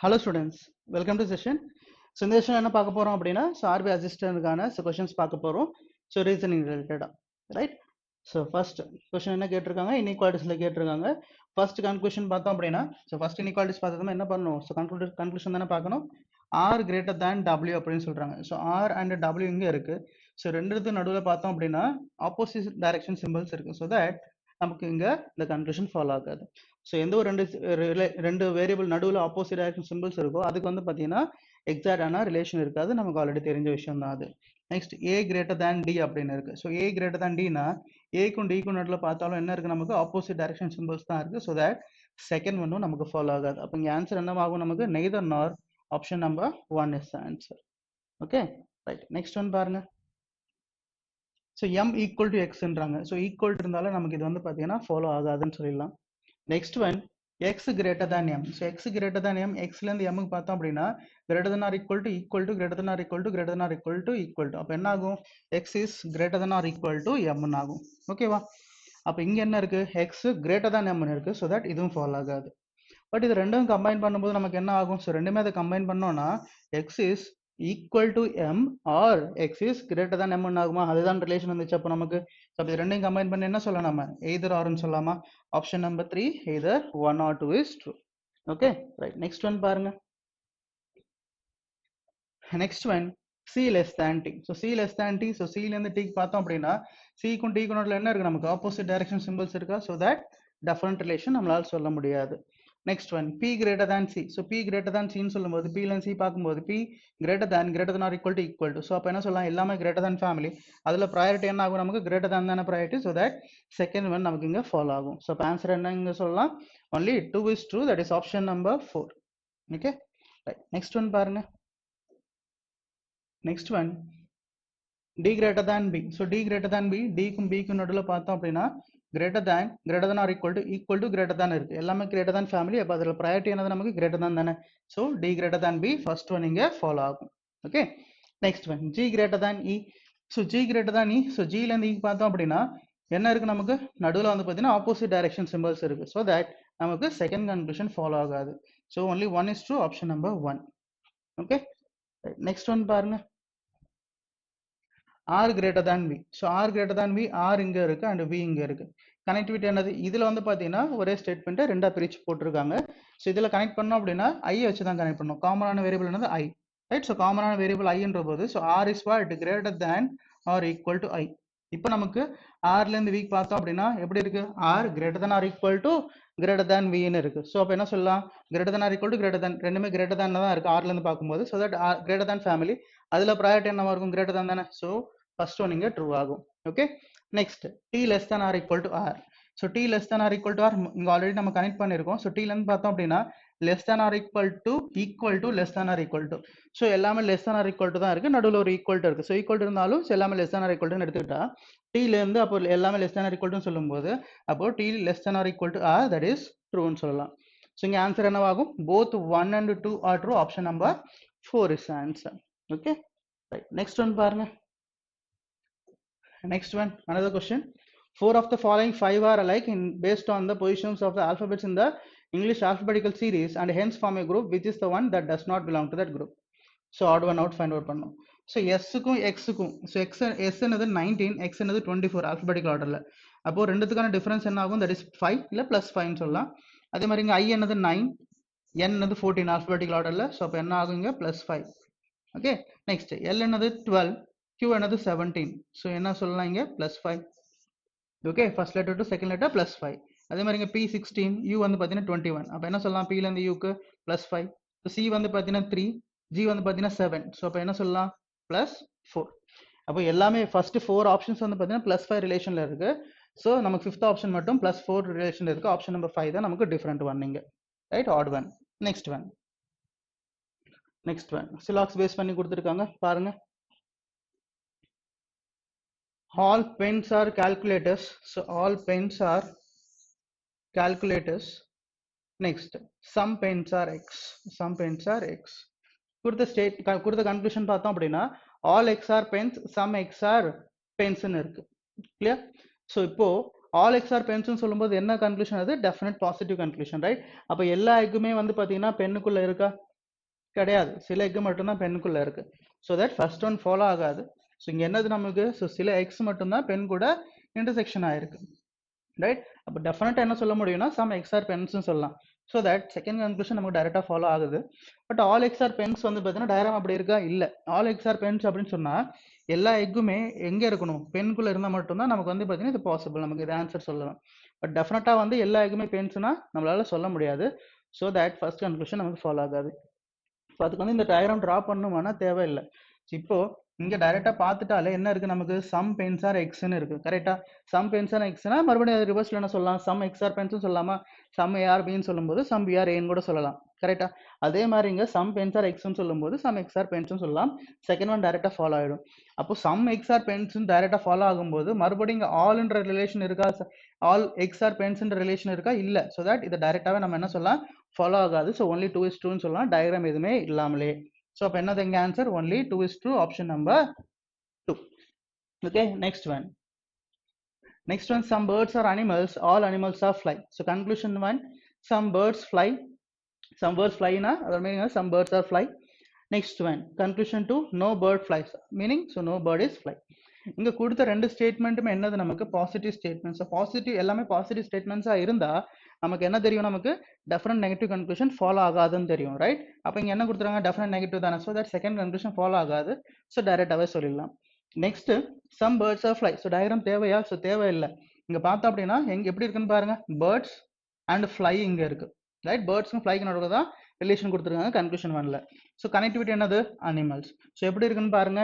Hello students, welcome to session. So இந்த session என்ன பார்க்க போறோம் அப்படின்னா RB assistant-க்கான questions பார்க்க போறோம். So reasoning related, right? So first question என்ன கேட்டிருக்காங்க, inequalities-ல கேட்டிருக்காங்க. First conclusion பார்த்தோம் அப்படின்னா, so first inequalities பார்த்ததுமே என்ன பண்ணணும், so conclusion தானே பார்க்கணும். R greater than W அப்படின்னு சொல்றாங்க. So R and W இங்க இருக்கு. So ரெண்டுத்துக்கு நடுவில் பார்த்தோம் அப்படின்னா opposite direction symbols இருக்கு. So that நமக்கு இங்க இந்த கன்க்ளூஷன் ஃபாலோ ஆகாது. ஸோ எந்த ஒரு ரெண்டு வேரியபிள் நடுவில் ஆப்போசிட் டைரக்ஷன் சிம்பிள்ஸ் இருக்கோ அதுக்கு வந்து பார்த்தீங்கன்னா எக்ஸாக்டான ரிலேஷன் இருக்காது, நமக்கு ஆல்ரெடி தெரிஞ்ச விஷயம் தான் அது. நெக்ஸ்ட் ஏ கிரேட்டர் தேன் டி அப்படின்னு இருக்கு. ஸோ ஏ கிரேட்டர் தேன் டினா ஏக்கும் டிக்கும் நடுவில் பார்த்தாலும் என்ன இருக்கு, நமக்கு ஆப்போசிட் டைரக்ஷன் சிம்பிள்ஸ் தான் இருக்கு. ஸோ தட் செகண்ட் ஒன்றும் நமக்கு ஃபாலோ ஆகாது. அப்போ இங்கே ஆன்சர் என்னவாகும், நமக்கு neither nor option number 1 is answer. Okay right. Next one பாருங்க. ஸோ m ஈக்குவல் டு எக்ஸ்ன்றாங்க. ஸோ ஈக்குவல் இருந்தாலும் நமக்கு இது வந்து பார்த்தீங்கன்னா ஃபாலோ ஆகாதுன்னு சொல்லிடலாம். Next one x greater than m. So x greater than m, xலேருந்து mக்கு பார்த்தோம் அப்படின்னா greater than or equal to equal to greater than or equal to greater than or equal to equal to. அப்போ என்ன ஆகும், x is greater than or equal to m ஆகும். ஓகேவா? அப்போ இங்கே என்ன இருக்கு, x greater than m இருக்கு. ஸோ தட் இதுவும் ஃபாலோ ஆகாது. பட் இது ரெண்டும் கம்பைன் பண்ணும்போது நமக்கு என்ன ஆகும், ஸோ ரெண்டுமே அதை கம்பைன் பண்ணோம்னா x is equal to m or x is greater than m ஆகுமா, அதுதான் ரிலேஷன் வந்துச்சு. அப்போ நமக்கு இது ரெண்டையும் கம்பைன் பண்ணி என்ன சொல்லலாம், நம்ம எய்தர் ஆர்னு சொல்லலாமா. Option number 3 either 1 or 2 is true. Okay right. Next one பாருங்க. Next one c less than t. So c less than t, so cலேருந்து t பார்த்தோம் அப்படின்னா cக்கும் t நடுவில் என்ன இருக்கு, நமக்கு ஆப்போசிட் டைரக்ஷன் சிம்பிள்ஸ் இருக்கா. ஸோ தட் டிஃபரண்ட் ரிலேஷன் நம்மளால சொல்ல முடியாது. Next one p greater than c. So p greater than c சொல்லும்போது p ல c பார்க்கும்போது p greater than or equal to. So அப்போ என்ன சொல்லலாம், எல்லாமே greater than ஃபேமிலி, அதில் ப்ரையாரிட்டி என்ன ஆகும், நமக்கு greater than தானே priority. So that second one நமக்கு இங்கே ஃபாலோ ஆகும். ஸோ அப்போ ஆன்சர் என்ன இங்கே சொல்லலாம், only 2 is true, that is option number 4. Okay right. Next one பாருங்க. Next one d greater than b. So d greater than b, d க்கும் b க்கும் நடுவில் பார்த்தோம் அப்படின்னா greater than or equal to greater than இருக்கு, எல்லாமே greater than family. அப்போ அதில் ப்ரையாரிட்டி என்னது, நமக்கு greater than தானே. So d greater than b first one இங்கே ஃபாலோ ஆகும். Okay next one g greater than e. So g greater than e, so gலேருந்து e பார்த்தோம் அப்படின்னா என்ன இருக்கு, நமக்கு நடுவில் வந்து பார்த்தீங்கன்னா ஆப்போசிட் டைரக்ஷன் சிம்பிள்ஸ் இருக்கு. ஸோ தட் நமக்கு செகண்ட் கன்க்ளூஷன் ஃபாலோ ஆகாது. So only 1 is true, option number 1. Okay next one பாருங்க. r greater than v. So r greater than v, r இங்க இருக்கு அண்ட் v இங்க இருக்கு. கனெக்டிவிட்டி என்னது, இதுல வந்து பாத்தீங்கன்னா ஒரே ஸ்டேட்மெண்ட்டை ரெண்டா பிரிச்சு போட்டிருக்காங்க. ஸோ இதுல கனெக்ட் பண்ணோம் அப்படின்னா ஐ வச்சு தான் கனெக்ட் பண்ணணும். காமனான வேரியபிள் என்னது ஐ, ரைட். ஸோ காமனான வேரியபிள் ஐன்ற போது so r is what greater than or equal to i. இப்போ நமக்கு rல இருந்து v பார்த்தோம் அப்படின்னா எப்படி இருக்கு, r greater than or equal to greater than v ன்னு இருக்கு. ஸோ அப்போ என்ன சொல்லலாம், greater than or equal to greater than, ரெண்டுமே greater than தான் இருக்கு rல இருந்து பார்க்கும்போது. So that greater than family, அதுல ப்ரையாரிட்டி என்னவா இருக்கும், greater than தானே. ஸோ ஃபர்ஸ்ட் ஒன் இங்க ட்ரூ ஆகும். Okay next t less than or equal to r. So t less than or equal to r இங்க ஆல்ரெடி நம்ம கனெக்ட் பண்ணிருக்கோம். So t ல பார்த்தோம் அப்படின்னா less than or equal to less than or equal to. So எல்லாமே less than or equal to தான் இருக்கு, நடுவில் ஒரு equal to இருக்கு. ஸோ equal to இருந்தாலும் எல்லாமே less than or equal to எடுத்துக்கிட்டா t ல இருந்து அப்போ எல்லாமே less than or equal to சொல்லும்போது அப்போ t less than or equal to r, that is true ன்னு சொல்லலாம். ஸோ இங்க ஆன்சர் என்னவாகும், both 1 and 2 are true, option number 4 is answer. Okay right. Next one பாருங்க. Next one, another question. 4 of the following 5 are alike based on the positions of the alphabets in the English alphabetical series and hence form a group. Which is the one that does not belong to that group? So odd one out find out பண்ணோம். So s க்கும் x க்கும், so s என்னது 19, x என்னது 24 alphabetical orderல. அப்போ ரெண்டுத்துக்கான difference என்ன ஆகும், that is 5 இல்ல +5 ன்னு சொல்லலாம். அதே மாதிரி இங்க i என்னது 9, n என்னது 14 alphabetical orderல. So அப்போ என்ன ஆகும் இங்க +5. ஓகே நெக்ஸ்ட் l என்னது 12, q என்னது 17. ஸோ என்ன சொல்லலாம் இங்கே +5. Okay first letter to second letter +5. அதே மாதிரி இங்கே p 16, u வந்து பார்த்தீங்கன்னா 21. அப்போ என்ன சொல்லலாம், pலேருந்து யூக்கு +5. ஸோ c வந்து பார்த்தீங்கன்னா 3, g வந்து பார்த்தீங்கன்னா 7. ஸோ அப்போ என்ன சொல்லலாம் +4. அப்போ எல்லாமே ஃபர்ஸ்ட் 4 ஆப்ஷன்ஸ் வந்து பார்த்தீங்கன்னா +5 ரிலேஷனில் இருக்கு. ஸோ நமக்கு ஃபிஃப்த் ஆப்ஷன் மட்டும் +4 ரிலேஷனில் இருக்கு. ஆப்ஷன் நம்பர் 5 தான் நமக்கு டிஃப்ரெண்ட் ஒன் இங்கே, right, odd one. Next one சிலாக்ஸ் பேஸ் பண்ணி கொடுத்துருக்காங்க பாருங்க. All pens are calculators. So all pens are calculators. Next, some pens are x. Some pens are x. கொடுத்த கன்க்ளூஷன் பார்த்தோம் அப்படின்னா all x are pens, some x are pens ன்னு இருக்கு. கிளியர்? ஸோ இப்போ all x are pens ன்னு சொல்லும்போது என்ன conclusion, அது டெஃபினட் பாசிட்டிவ் கன்க்ளூஷன், ரைட். அப்போ எல்லா எக்குமே வந்து பார்த்தீங்கன்னா பென்னுக்குள்ள இருக்கா, கிடையாது. சில எக் மட்டும்தான் பென்குள்ள இருக்கு. So that first one follow ஆகாது. ஸோ இங்கே என்னது நமக்கு? ஸோ சில எக்ஸ் மட்டும்தான் பென் கூட இன்டர்செக்ஷன் ஆயிருக்கு, ரைட்? அப்போ டெஃபினட்டாக என்ன சொல்ல முடியும்னா சம் எக்ஸ் ஆர் பென்ஸ்னு சொல்லலாம். ஸோ தட் செகண்ட் கன்க்ளூஷன் நமக்கு டைரெக்டாக ஃபாலோ ஆகுது. But all X are pens வந்து பார்த்தீங்கன்னா டயராம் அப்படி இருக்கா? இல்லை. ஆல் எக்ஸ் ஆர் பென்ஸ் அப்படின்னு சொன்னால் எல்லா எக்குமே எங்கே இருக்கணும்? பென்குள்ளே இருந்தால் மட்டும்தான் நமக்கு வந்து பார்த்தீங்கன்னா இது பாசிபிள், நமக்கு இது ஆன்சர் சொல்லலாம். பட் டெஃபினட்டாக வந்து எல்லா எக்குமே பென்ஸ்னா நம்மளால சொல்ல முடியாது. ஸோ தட் ஃபர்ஸ்ட் கன்க்ளூஷன் நமக்கு ஃபாலோ ஆகாது. ஸோ அதுக்கு வந்து இந்த டயக்ராம் ட்ரா பண்ணுமானா தேவையில்லை. இப்போ இங்கே டைரெக்டாக பார்த்துட்டாலே என்ன இருக்குது நமக்கு? சம் பென்ஸ் ஆர் எக்ஸ்ன்னு இருக்குது, கரெக்டாக? சம் பென்ஸ் ஆர் எக்ஸ்னா மறுபடியும் ரிவர்ஸில் என்ன சொல்லலாம்? சம் எக்ஸ் ஆர் பென்ஸ்னு சொல்லலாமா? சம் ஏஆர் பின்னு சொல்லும்போது சம் பிஆர் ஏன்னு கூட சொல்லலாம், கரெக்டாக? அதே மாதிரி இங்கே சம் பென்ஸ் ஆர் எக்ஸ்னு சொல்லும்போது சம் எக்ஸ் ஆர் பென்ஸ்னு சொல்லலாம். செகண்ட் ஒன் டைரெக்டாக ஃபாலோ ஆகிடும். அப்போ சம் எக்ஸ் ஆர் பென்ஸ்னு டைரெக்டாக ஃபாலோ ஆகும்போது மறுபடியும் இங்கே ஆல்ன்ற ரிலேஷன் இருக்கா? ஆல் எக்ஸ் ஆர் பென்ஸ்ன்ற ரிலேஷன் இருக்கா? இல்லை. ஸோ தட் இதை டைரெக்டாகவே நம்ம என்ன சொல்லலாம்? ஃபாலோ ஆகாது. ஸோ ஒன்லி 2:2ன்னு சொல்லலாம், டயக்ராம் எதுவுமே இல்லாமலே. ஸோ அப்போ என்னது எங்க answer? Only 2:2, option number 2. Okay, next one. Next one, some birds are animals, all animals are fly. So conclusion one, some birds fly. Some birds fly na, other meaning some birds are fly. Next one, conclusion two, no bird flies, meaning so no bird is fly. இங்க கொடுத்த ரெண்டு ஸ்டேட்மெண்ட்டுமே என்னது? நமக்கு positive statements. Positive எல்லாமே positive ஸ்டேட்மெண்ட்ஸா இருந்தா நமக்கு என்ன தெரியும்? நமக்கு டெஃபினட் நெகட்டிவ் கன்க்ளூஷன் ஃபாலோ ஆகாதுன்னு தெரியும், ரைட்? அப்போ இங்க என்ன கொடுத்துருக்காங்க? டெஃபினட் நெகட்டிவ் தானே. So that second conclusion follow ஆகாது. ஸோ டைரக்டாவே சொல்லிடலாம். Next, some birds are fly. So diagram தேவையா? ஸோ தேவையில்லை. இங்க பார்த்தோம் அப்படின்னா எங்க எப்படி இருக்குன்னு பாருங்க. பேர்ட்ஸ் அண்ட் ஃப்ளை இங்க இருக்கு, ரைட்? பேர்ட்ஸ்க்கும் ஃப்ளைக்கு நடுவில் தான் ரிலேஷன் கொடுத்துருக்காங்க கன்க்ளூஷன் ஒன்ல. ஸோ கனெக்டிவிட்டி என்னது? அனிமல்ஸ். ஸோ எப்படி இருக்குன்னு பாருங்க.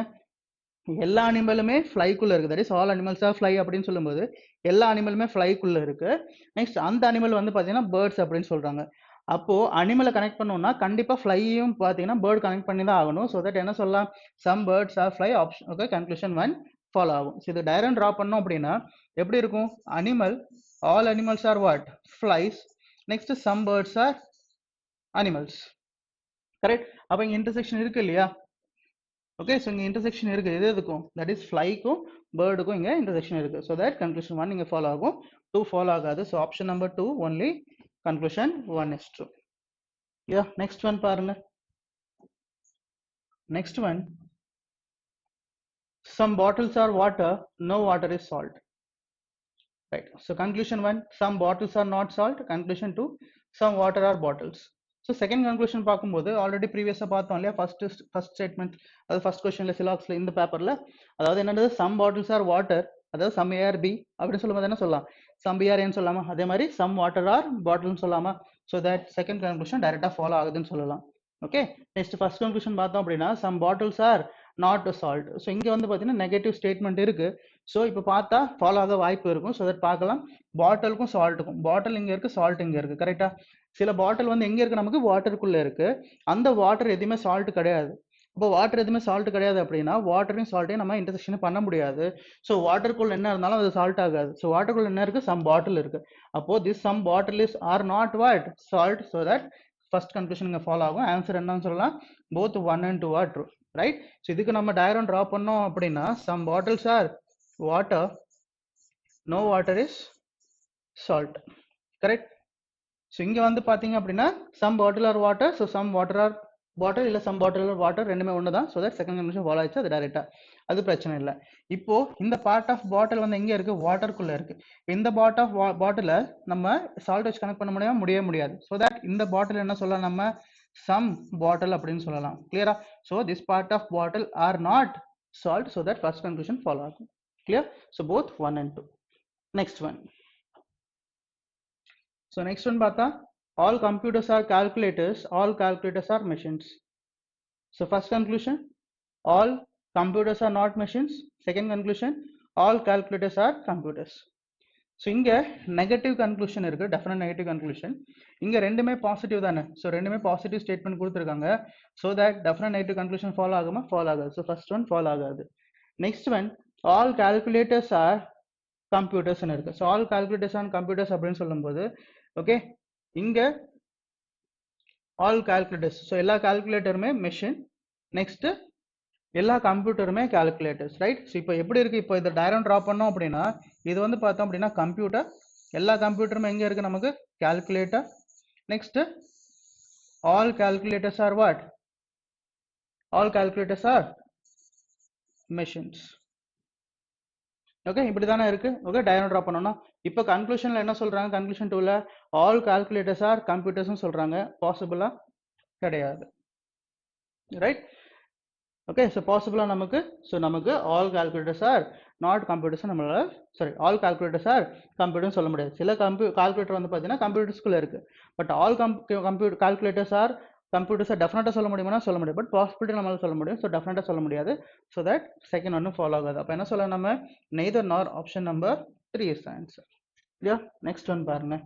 எல்லா அனிமலுமே ஃப்ளைக்குள்ள இருக்கு. That is all animals are fly அப்படின்னு சொல்லும்போது எல்லா அனிமலுமே ஃப்ளைக்குள்ள இருக்கு. நெக்ஸ்ட் அந்த அனிமல் வந்து பார்த்தீங்கன்னா பேர்ட்ஸ் அப்படின்னு சொல்றாங்க. அப்போ அனிமலை கனெக்ட் பண்ணோம்னா கண்டிப்பா ஃப்ளையும் பார்த்தீங்கன்னா பேர்ட் கனெக்ட் பண்ணி தான் ஆகணும். ஸோ தட் என்ன சொல்லலாம்? Some birds are fly, option. Okay, conclusion one follow ஆகும். ஸோ இது டயக்ராம் ட்ரா பண்ணோம் அப்படின்னா எப்படி இருக்கும்? Animal, all animals are what? Flies. Next some birds are animals, correct? அப்போ இங்க இன்டர்செக்ஷன் இருக்கு இல்லையா? ஓகே, ஸோ இங்கே இன்டர்செக்ஷன் இருக்குது. எது எதுக்கும்? தட் இஸ் ஃப்ளைக்கும் பேர்டுக்கும் இங்கே இன்டர்செக்ஷன் இருக்குது. ஸோ தட் கன்க்ளூஷன் ஒன் இங்கே ஃபாலோ ஆகும், 2 ஃபாலோ ஆகாது. So option number 2 only conclusion 1 is true. Yeah, next one பாருங்க. Next one, some bottles are water, no water is salt. Right. So conclusion 1, some bottles are not salt. Conclusion 2, some water are bottles. So second conclusion பார்க்கும்போது already ப்ரீவியஸாக பார்த்தோம் இல்லையா? First statement, அதாவது first கொஸ்டின்ல சிலாக்ஸ்ல இந்த பேப்பர்ல, அதாவது என்னது? சம் பாட்டில்ஸ் ஆர் வாட்டர், அதாவது சம் ஏஆர் பி அப்படின்னு சொல்லும்போது என்ன சொல்லலாம்? சம் பிஆர் ஏன்னு சொல்லலாமா? அதே மாதிரி சம் வாட்டர் ஆர் பாட்டில்னு சொல்லலாமா? ஸோ தட் செகண்ட் கன்க்ளூஷன் டைரக்டாக ஃபாலோ ஆகுதுன்னு சொல்லலாம். ஓகே, நெக்ஸ்ட் ஃபர்ஸ்ட் கன்க்ளூஷன் பார்த்தோம் அப்படின்னா some bottles are not salt. So இங்கே வந்து பார்த்தீங்கன்னா நெகட்டிவ் ஸ்டேட்மெண்ட் இருக்கு. ஸோ இப்போ பார்த்தா ஃபாலோ ஆக வாய்ப்பு இருக்கும். ஸோ தட் பார்க்கலாம். பாட்டிலுக்கும் சால்ட்டுக்கும், பாட்டில் இங்கே இருக்கு, சால்ட் இங்கே இருக்கு, கரெக்டா? சில பாட்டில் வந்து எங்க இருக்கு? நமக்கு வாட்டருக்குள்ள இருக்கு. அந்த வாட்டர் எதுவுமே சால்ட் கிடையாது. இப்போ வாட்டர் எதுவுமே சால்ட் கிடையாது அப்படின்னா வாட்டரையும் சால்ட்டையும் நம்ம இன்டர்செக்ஷன் பண்ண முடியாது. ஸோ வாட்டருக்குள்ள என்ன இருந்தாலும் அது சால்ட் ஆகாது. ஸோ வாட்டருக்குள்ள என்ன இருக்கு? சம் பாட்டில் இருக்கு. அப்போ this some bottle is are not what? Salt. So that first conclusion இங்கே ஃபாலோ ஆகும். ஆன்சர் என்னன்னு சொல்லலாம்? Both 1 and 2 are true, right? So இதுக்கு நம்ம டயக்ராம் ட்ரா பண்ணோம் அப்படின்னா some bottles are water, no water is salt, correct? So இங்கே வந்து பார்த்தீங்க அப்படின்னா some bottle are water, so some water are bottle, இல்லை சம் பாட்டில் ஆர் வாட்டர், ரெண்டுமே ஒன்று தான். So that second conclusion follow ஆயிடுச்சு, அது டேரெக்டாக, அது பிரச்சனை இல்லை. இப்போ இந்த பார்ட் ஆஃப் பாட்டில் வந்து எங்கே இருக்கு? வாட்டருக்குள்ளே இருக்கு. இந்த பார்ட் ஆஃப் பாட்டில நம்ம சால்ட் வச்சு கனெக்ட் பண்ண முடியாது. ஸோ தட் இந்த பாட்டில் என்ன சொல்லலாம்? நம்ம சம் பாட்டில் அப்படின்னு சொல்லலாம். கிளியரா? So this part of bottle are not salt. So that first conclusion follow ஆகும். Clear? So both 1 and 2. Next one. So next one பார்த்தா all computers are calculators, all calculators are machines. So first conclusion, all computers are not machines. Second conclusion, all calculators are computers. So இங்கே negative conclusion இருக்கு, definite negative conclusion. இங்கே ரெண்டுமே positive தானே. So ரெண்டுமே positive statement கொடுத்துருக்காங்க. So that definite negative conclusion follow ஆகுமா? Follow ஆகாது. So first one follow ஆகாது. Next one, all calculators are கம்ப்யூட்டர்ஸ்னு இருக்கு. So all calculators on computers அப்படின்னு சொல்லும்போது ஓகே, இங்க ஆல் கால்குலேட்டர்ஸ், ஸோ எல்லா கால்குலேட்டருமே மெஷின். நெக்ஸ்ட் எல்லா கம்ப்யூட்டருமே கால்குலேட்டர்ஸ், ரைட்? ஸோ இப்போ எப்படி இருக்கு? இப்போ இதை டயக்ராம் ட்ரா பண்ணோம் அப்படின்னா இது வந்து பார்த்தோம் அப்படின்னா கம்ப்யூட்டர், எல்லா கம்ப்யூட்டருமே எங்க இருக்கு? நமக்கு calculator. Next all calculators are what? All calculators are machines. Okay இப்படி தானே இருக்கு. ஓகே டயக்ராம் ட்ரா பண்ணோம்னா இப்போ கன்க்ளூஷன்ல என்ன சொல்றாங்க, கன்க்ளூஷன் 2ல ஆல் கால்குலேட்டர்ஸ் ஆர் கம்ப்யூட்டர்ஸ்னு சொல்றாங்க. பாசிபிளா கிடையாது. ரைட். ஓகே ஸோ பாசிபிளா நமக்கு all calculators are not computers நம்மளால ஆல் கால்குலேட்டர்ஸ் ஆர் கம்ப்யூட்டர்னு சொல்ல முடியாது. சில கால்குலேட்டர் வந்து பார்த்தீங்கன்னா கம்ப்யூட்டர்ஸ்குள்ள இருக்கு. But all computer calculators are கம்ப்யூட்டர்ஸை டெஃபினட்டாக சொல்ல முடியுமா சொல்ல முடியும். பட் பாசிபிலிட்டி நம்மளால சொல்ல முடியும். ஸோ டெஃபினட்டாக சொல்ல முடியாது. ஸோ தட் செகண்ட் ஒன்று ஃபாலோ ஆகாது. அப்போ என்ன சொல்ல நம்ம neither nor option number 3 is answer. இல்லையா? நெக்ஸ்ட் ஒன் பாருங்க.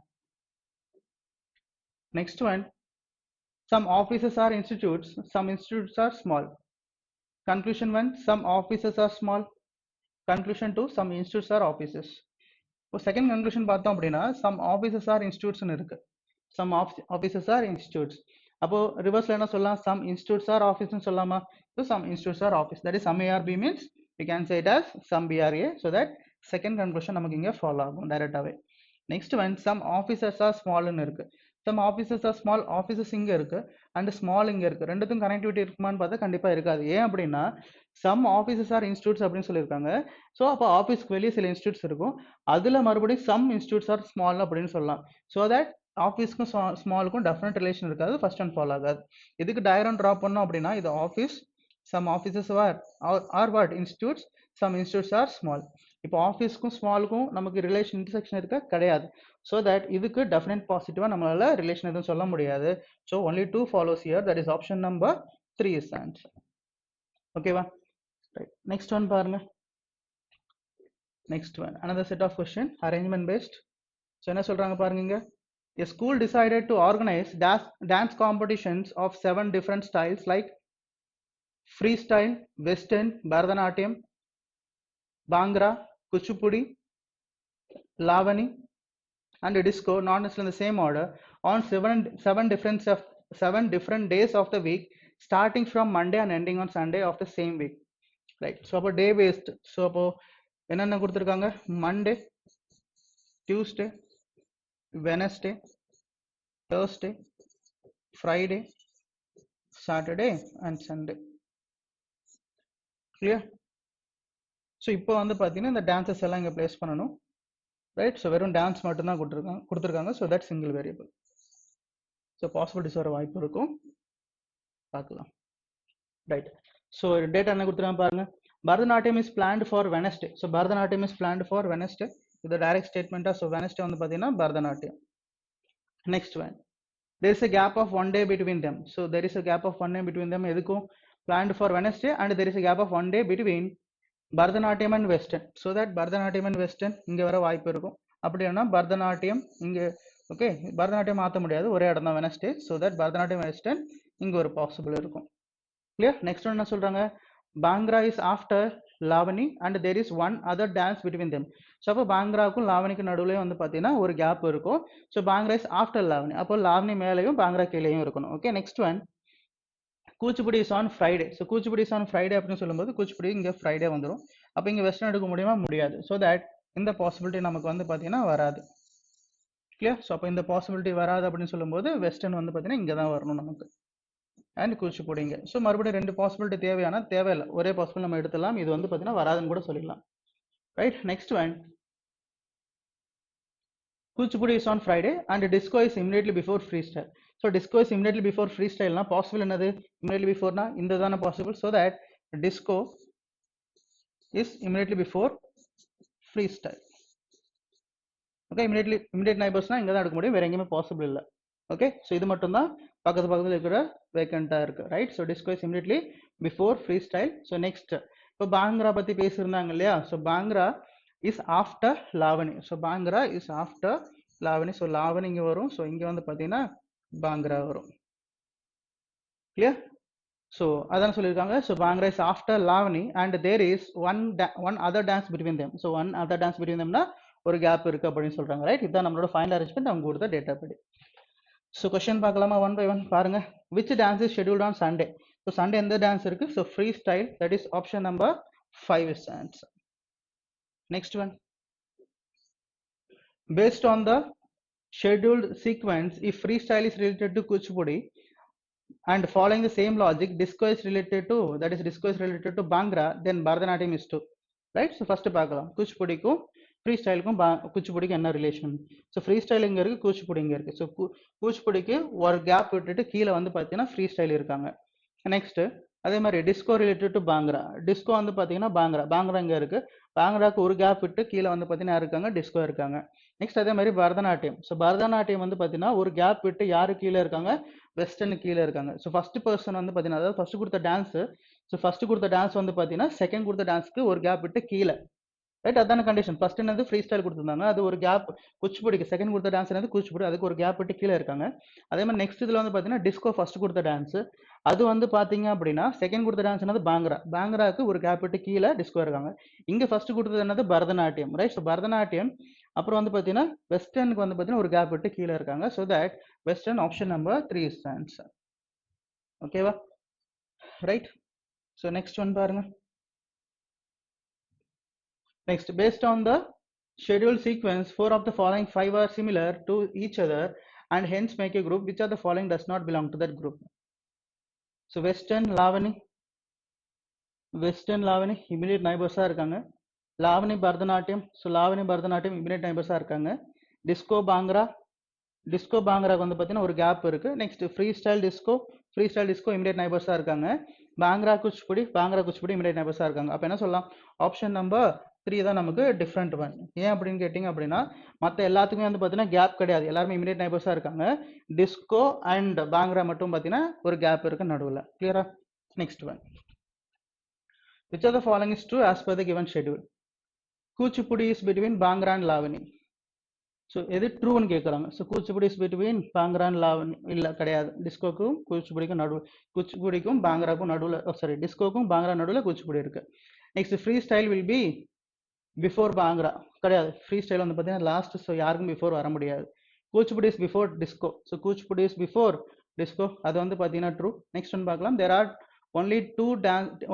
Next one some offices are institutes, some institutes are small. Conclusion 1 some offices are small. Conclusion 2 some institutes are offices. இப்போ second conclusion பார்த்தோம் அப்படின்னா some offices are institutes இருக்கு. some offices are institutes. அப்போ ரிவர்ஸ்ல என்ன சொல்லலாம், some institutes are office னு சொல்லலாமா? So some institutes are office. That is some ARB means we can say it as some BRA. So that second conclusion நமக்கு இங்க follow ஆகும் டைரக்டாவே. Next one some offices are small னு இருக்கு. some offices are small, offices இங்க இருக்கு and small இங்க இருக்கு. ரெண்டுத்துக்கும் கனெக்டிவிட்டி இருக்குமான்னு பார்த்தா கண்டிப்பா இருக்காது. ஏன் அப்படின்னா some offices are institutes அப்படின்னு சொல்லியிருக்காங்க. ஸோ அப்போ ஆஃபீஸ்க்கு வெளியே சில இன்ஸ்டியூட்ஸ் இருக்கும், அதுல மறுபடியும் some institutes are small அப்படின்னு சொல்லலாம். ஸோ தட் ஆஃபீஸ்க்கும் ஸ்மாலுக்கும் டெஃபினட் ரிலேஷன் இருக்காது. ஃபர்ஸ்ட் ஒன் ஃபாலோ ஆகாது. இதுக்கு டயக்ராம் ட்ரா பண்ணோம் அப்படின்னா இது office, some offices are what institutes, some institutes are small. இப்போ ஆஃபீஸ்க்கும் ஸ்மாலுக்கும் நமக்கு ரிலேஷன் இன்டர்செக்ஷன் இருக்க கிடையாது. ஸோ தட் இதுக்கு டெஃபினட் பாசிட்டிவா நம்மளால ரிலேஷன் எதுவும் சொல்ல முடியாது. So only 2 follows here. That is option number 3 is answer. ஓகேவா? ரைட். நெக்ஸ்ட் ஒன் பாருங்க. Next one another set of question arrangement based. So என்ன சொல்றாங்க பாருங்க இங்க. A school decided to organize dance competitions of 7 different styles like freestyle, western, Bharatanatyam, Bhangra, Kuchipudi, Lavani and disco, not necessarily in the same order, on 7 different days of the week, starting from Monday and ending on Sunday of the same week. Right. So அப்போ day based. So அப்போ என்னென்ன கொடுத்துருக்காங்க, Monday, Tuesday, Wednesday, Thursday, Friday, Saturday and Sunday. Clear? So இப்போ வந்து பார்த்தீங்கன்னா இந்த dances எல்லாம் இங்கே பிளேஸ் பண்ணணும். ரைட். ஸோ வெறும் டான்ஸ் மட்டும்தான் கொடுத்துருக்காங்க. So that single variable. So possibilities வர வாய்ப்பு இருக்கும், பார்க்கலாம். ரைட். ஸோ டேட்டா என்ன கொடுத்துருக்காங்க பாருங்க. Bharatanatyam is planned for Wednesday. So Bharatanatyam is planned for Wednesday. இது டைரக்ட் ஸ்டேட்மெண்ட்டாக. ஸோ வெனஸ்டே வந்து பார்த்தீங்கன்னா Bharatanatyam. Next one there is a gap of 1 day between them. So there is a gap of 1 day between them. எதுக்கும் planned for Wednesday and there is a gap of 1 day between Bharatanatyam and Western. So that Bharatanatyam and Western இங்க வர வாய்ப்பு இருக்கும். அப்படின்னா பரதநாட்டியம் இங்க okay, Bharatanatyam மாற்ற முடியாது, ஒரே இடம் தான் Wednesday. So that Bharatanatyam western இங்க ஒரு பாசிபிள் இருக்கும். கிளியர்? நெக்ஸ்ட் ஒன் என்ன சொல்றாங்க, Bhangra is after Lavani and there is one other dance between them. So அப்போ பாங்க்ராவுக்கும் லாவணிக்கும் நடுவுலேயே வந்து பார்த்தீங்கன்னா ஒரு கேப் இருக்கும். So Bhangra is after Lavani, அப்போ லாவணி மேலேயும் பாங்க்ரா கீழேயும் இருக்கணும். Okay. Next one Kuchipudi is on Friday. So Kuchipudi is on Friday அப்படின்னு சொல்லும்போது கூச்சிப்புடி இங்கே ஃப்ரைடே வந்துடும். அப்போ இங்கே வெஸ்டர்ன் எடுக்க முடியுமா? முடியாது. ஸோ தட் இந்த பாசிபிலிட்டி நமக்கு வந்து பார்த்தீங்கன்னா வராது. கிளியர்? ஸோ அப்போ இந்த பாசிபிலிட்டி வராது அப்படின்னு சொல்லும்போது வெஸ்டர்ன் வந்து பார்த்தீங்கன்னா இங்கே தான் வரணும் நமக்கு. அண்ட் கூச்சிப்புடிங்க. ஸோ மறுபடியும் 2 பாசிபிலிட்டி தேவையில்லை, ஒரே பாசிபிள் நம்ம எடுத்துலாம். இது வந்து பார்த்தீங்கன்னா வராதுன்னு கூட சொல்லிடலாம். Right. Next one Kuchipudi is on Friday and disco is immediately before free style. So disco is immediately before free ஸ்டைல்னா பாசிபிள் என்னது, இமிடியட்லி பிஃபோர்னா இந்த தானே possible. So that disco is immediately before free style. Okay. Immediate நைபர்ஸ்னா இங்கே தான் எடுக்க முடியும், வேற எங்கேயுமே பாசிபிள் இல்லை. ஓகே. ஸோ இது மட்டும் தான் பக்கத்தில் இருக்கிற வேக்கண்டாக இருக்கு. Right. So disco is immediately before free style. So next இப்போ பாங்க்ரா பற்றி பேசியிருந்தாங்க இல்லையா. So Bhangra is after Lavani. So Bhangra is after Lavani. So Lavani இங்கே வரும். ஸோ இங்கே வந்து பார்த்தீங்கன்னா பாங்க்ரா வரும். கிளியர்? ஸோ அதான் சொல்லியிருக்காங்க. So Bhangra is after Lavani and there is one other dance between them. So one other dance between தெம்னா ஒரு கேப் இருக்கு அப்படின்னு சொல்றாங்க. ரைட். இதுதான் நம்மளோட ஃபைனல் அரேஞ்ச்மெண்ட், அவங்க கொடுத்த டேட்டா படி. ஸோ கொஸ்டின் பார்க்கலாமா ஒன் பை ஒன் பாருங்க. Which dance is scheduled on Sunday. So Sunday எந்த டான்ஸ் இருக்கு? So free style. That is option number 5 is answer. Next one, based on the scheduled sequence, if freestyle is related to Kuchipudi, and following the same logic, disco is related to, that is disco is related to Bhangra, then Bharatanatyam is too. Right? So first பார்க்கலாம் குச்சிப்புடிக்கும் free ஸ்டைலுக்கும் குச்சிப்புடிக்கும் என்ன relation. So free style இங்கே இருக்குது, குச்சிப்புடி இங்கே இருக்குது. So குச்சிப்புடிக்கு ஒரு gap விட்டுட்டு கீழே வந்து பார்த்தீங்கன்னா ஃப்ரீ ஸ்டைல் இருக்காங்க. நெக்ஸ்ட்டு அதே மாதிரி disco related to bhangra. Disco வந்து பார்த்தீங்கன்னா பாங்க்ரா இங்கே இருக்குது. பாங்க்ராக்கு ஒரு கேப் விட்டு கீழே வந்து பார்த்தீங்கன்னா இருக்காங்க, டிஸ்கோ இருக்காங்க. நெக்ஸ்ட் அதே மாதிரி பரதநாட்டியம். ஸோ பரதநாட்டியம் வந்து பார்த்தீங்கன்னா ஒரு கேப் விட்டு யாரு கீழே இருக்காங்க, வெஸ்டர்னு கீழே இருக்காங்க. ஸோ ஃபர்ஸ்ட் பர்சன் வந்து பார்த்தீங்கன்னா, அதாவது ஃபர்ஸ்ட் கொடுத்த டான்ஸு, ஸோ ஃபர்ஸ்ட் கொடுத்த டான்ஸ் வந்து பார்த்தீங்கன்னா செகண்ட் கொடுத்த டான்ஸ்க்கு ஒரு கேப் விட்டு கீழே. ரைட், அதான கண்டிஷன். ஃபர்ஸ்ட் என்னது ஃப்ரீ ஸ்டைல் கொடுத்துருந்தாங்க, அது ஒரு கேப் குச்சிப்புடிக்கு செகண்ட் கொடுத்த டான்ஸ் என்னது குச்சிப்புடி, அதுக்கு ஒரு கேப் விட்டு கீழே இருக்காங்க. அதே மாதிரி நெக்ஸ்ட் இதில் வந்து பார்த்தீங்கன்னா டிஸ்கோ ஃபர்ஸ்ட் கொடுத்த டான்ஸ், அது வந்து பார்த்தீங்க அப்படின்னா செகண்ட் கொடுத்த டான்ஸ் என்னது பாங்க்ராக்கு ஒரு கேப் விட்டு கீழே டிஸ்கோ இருக்காங்க. இங்கே ஃபர்ஸ்ட் கொடுத்தது என்னது பரதநாட்டியம். ரைட், ஸோ பரதநாட்டியம் அப்புறம் வந்து பார்த்தீங்கன்னா வெஸ்டர்னுக்கு வந்து பார்த்தீங்கன்னா ஒரு கேப் விட்டு கீழே இருக்காங்க. So that western option number 3 is answer. ஓகேவா? ரைட், ஸோ நெக்ஸ்ட் ஒன் பாருங்க. Next, based on the schedule sequence, 4 of the following 5 are similar to each other and hence make a group. Which of the following does not belong to that group? So Western Lavani immediate neighbors are irukanga. Lavani Bharatanatyam, so Lavani Bharatanatyam immediate neighbors are irukanga. Disco Bhangra வந்து பார்த்தீங்கன்னா ஒரு gap இருக்கு. Next free style disco immediate நைபர்ஸாக இருக்காங்க. Bhangra Kuchipudi immediate நைபர்ஸாக இருக்காங்க. அப்போ என்ன சொல்லலாம், ஆப்ஷன் நம்பர் 3 தான் நமக்கு டிஃப்ரெண்ட் ஒன். ஏன் அப்படின்னு கேட்டிங்க அப்படின்னா மற்ற எல்லாத்துக்குமே வந்து பார்த்தீங்கன்னா கேப் கிடையாது, எல்லாருமே இமிடியேட் நைபர்ஸாக இருக்காங்க. டிஸ்கோ அண்ட் பாங்க்ரா மட்டும் பார்த்தீங்கன்னா ஒரு கேப் இருக்கு நடுவில். கிளியரா? Next one, which of the following is true as per the given schedule? Kuchipudi is between Bhangra and Lavani. So எது ட்ரூன்னு கேட்குறாங்க. So Kuchipudi is between bhangra and Lavani, இல்லை கிடையாது. டிஸ்கோக்கும் குச்சிப்புடிக்கும் நடுவில், குச்சிப்புடிக்கும் பாங்க்ராக்கும் நடுவில், சாரி டிஸ்கோக்கும் பாங்க்ரா நடுவில் குச்சிப்புடி இருக்கு. Next free style will be before Bhangra, கிடையாது. Free style வந்து பார்த்தீங்கன்னா லாஸ்ட், ஸோ யாருக்கும் பிஃபோர் வர முடியாது. Kuchipudi is before disco, so Kuchipudi is before disco, அது வந்து பார்த்தீங்கன்னா ட்ரூ. நெக்ஸ்ட் ஒன் பார்க்கலாம். There are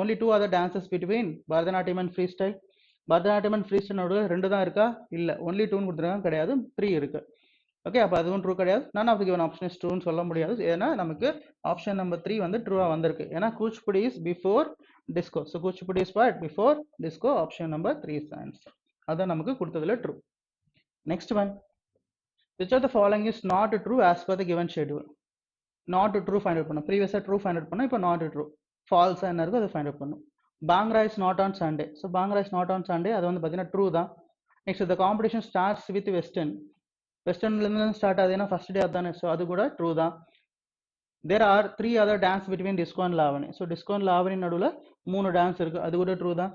only two other dances between Bharatanatyam and freestyle. Bharatanatyam and freestyle நடுவில் 2 தான் இருக்கா, இல்லை ஒன்லி 2ன்னு கொடுத்துருக்காங்க, கிடையாது 3 இருக்கு. ஓகே, அப்போ அதுவும் ட்ரூ கிடையாது. None of the given option is ட்ரூன்னு சொல்ல முடியாது. ஏன்னா நமக்கு ஆப்ஷன் நம்பர் 3 வந்து ட்ரூவாக வந்திருக்கு. ஏன்னா Kuchipudi is before disco, so Kuchipudi is what before disco. Option number 3 is answer. அதான் நமக்கு கொடுத்ததுல true. Next one, which of the following is not true as per the given schedule? Not true find out பண்ணோம், ப்ரீவியஸாக true find out பண்ணோம், இப்போ not true. ஃபால்ஸாக என்ன இருக்கோ அதை ஃபைண்ட் அவுட் பண்ணும். Bhangra is not on Sunday, so Bhangra is not on Sunday, அது வந்து பார்த்தீங்கன்னா ட்ரூ தான். Next the competition starts with வெஸ்டர்ன்லேருந்து ஸ்டார்ட் ஆகுது, ஏன்னா ஃபர்ஸ்ட் டே அதுதானே, ஸோ அது கூட ட்ரூ தான். There are 3 other dance between disco and Lavani, so disco and Lavani நடுவில் 3 டான்ஸ் இருக்குது, அது கூட ட்ரூ தான்.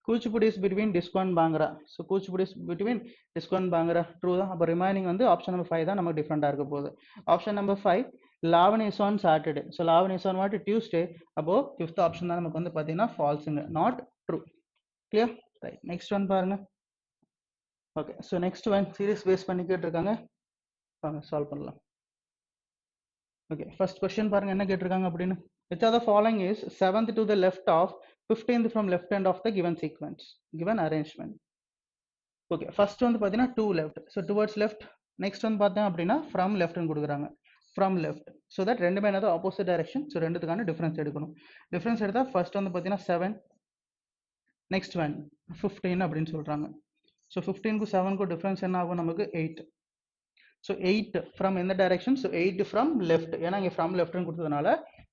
Kuchipudi is between disco and Bhangra, so Kuchipudi is between disco and Bhangra, true தான். அப்போ ரிமைனிங் வந்து ஆப்ஷன் நம்பர் 5 தான் நமக்கு டிஃப்ரெண்டாக இருக்க போகுது. Option number 5, Lavani is on Saturday, so Lavani is on what Tuesday, அப்போ 5th ஆப்ஷன் தான் நமக்கு வந்து பார்த்தீங்கன்னா ஃபால்ஸுங்க, not true. Clear? Right, next one பாருங்க. Okay, so next one series base பண்ணி கேட்டிருக்காங்க, வாங்க சால்வ் பண்ணலாம். ஓகே, ஃபர்ஸ்ட் கொஸ்டின் பாருங்க என்ன கேட்டிருக்காங்க அப்படின்னு. which of the following is 7th to the left of 15th from left end of the given sequence, given arrangement? Okay, first வந்து பார்த்தீங்கன்னா 2 left, so towards left. Next வந்து பார்த்தேன் அப்படின்னா ஃப்ரம் லெஃப்ட்னு கொடுக்குறாங்க, ஃப்ரம் லெஃப்ட். ஸோ தட் ரெண்டுமே என்னது opposite direction, so ரெண்டுத்துக்கான difference எடுக்கணும். Difference எடுத்தால் ஃபர்ஸ்ட் வந்து பார்த்தீங்கன்னா 7, நெக்ஸ்ட் ஒன் 15 அப்படின்னு சொல்கிறாங்க. ஸோ 15க்கும் 7க்கும் டிஃபரன்ஸ் என்ன ஆகும் நமக்கு 8. ஸோ 8 ஃப்ரம் எந்த டைரக்ஷன், ஸோ 8 ஃப்ரம் லெஃப்ட், ஏன்னா இங்கே ஃப்ரம் லெஃப்ட்னு கொடுத்ததுனால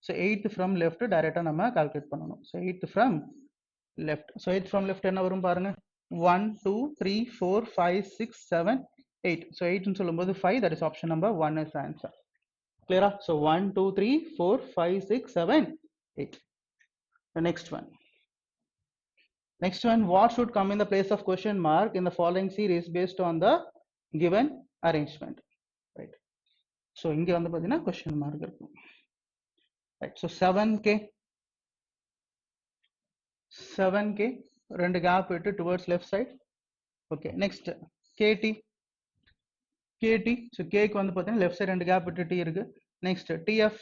ஸோ 8 ஃப்ரம் லெஃப்ட் டைரெக்டாக நம்ம கால்குலேட் பண்ணணும். So 8 from left, so 8 from left என்ன வரும் பாருங்க, 1 2 3 4 5 6 7 8. ஸோ 8ன்னு சொல்லும்போது 5, that is option number 1 is answer. கிளியரா? So 1 2 3 4 5 6 7 8. The next one, what should come in the place of question mark in the following series based on the given arrangement? Right, so இங்க வந்து பார்த்தீங்கன்னா question mark இருக்கும். Right, so 7k ரெண்டு gap விட்டு towards left side. Okay, next kt, so கேக்கு வந்து பார்த்தீங்கன்னா left side ரெண்டு கேப் விட்டு டி இருக்கு. நெக்ஸ்ட் tf,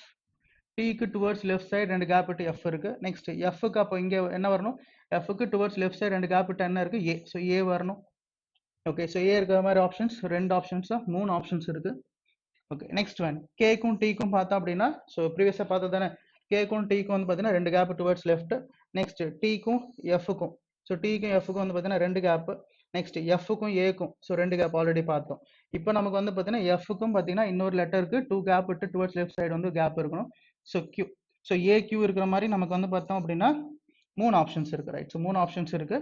டீக்கு டுவர்ட்ஸ் லெஃப்ட் சைடு ரெண்டு கேப் விட்டு எஃப் இருக்கு. நெக்ஸ்ட் எஃப்க்கு அப்போ இங்கே என்ன வரணும், எஃப்க்கு டுவர்ட்ஸ் லெஃப்ட் சைடு ரெண்டு கேப் விட்டு என்ன இருக்கு, ஏ, ஸோ ஏ வரணும். ஓகே, ஸோ ஏ இருக்கிற மாதிரி ஆப்ஷன்ஸ் 2 ஆப்ஷன்ஸ் தான், 3 ஆப்ஷன்ஸ் இருக்கு. ஓகே நெக்ஸ்ட் ஒன் கேக்கும் டீக்கும் பார்த்தோம் அப்படின்னா ஸோ ப்ரீவியஸாக பார்த்தது தானே கேக்கும் டீக்கும் வந்து பார்த்தீங்கன்னா 2 கேப் டுவர்ட்ஸ் லெஃப்ட். நெக்ஸ்ட் டீக்கும் எஃப்க்கும் ஸோ டீக்கும் எஃப்க்கும் வந்து பார்த்தீங்கன்னா 2 கேப். நெக்ஸ்ட் எஃப்க்கும் ஏக்கும் ஸோ 2 கேப் ஆல்ரெடி பார்த்தோம். இப்போ நமக்கு வந்து பார்த்தீங்கன்னா எஃப்க்கும் பார்த்தீங்கன்னா இன்னொரு லெட்டருக்கு 2 கேப் விட்டு டுவர்ட்ஸ் லெஃப்ட் சைடு வந்து கேப் இருக்கணும். So Q so A Q இருக்கிற மாதிரி நமக்கு வந்து பார்த்தோம் அப்படின்னா 3 ஆப்ஷன்ஸ் இருக்கு ரைட். ஸோ 3 ஆப்ஷன்ஸ் இருக்கு.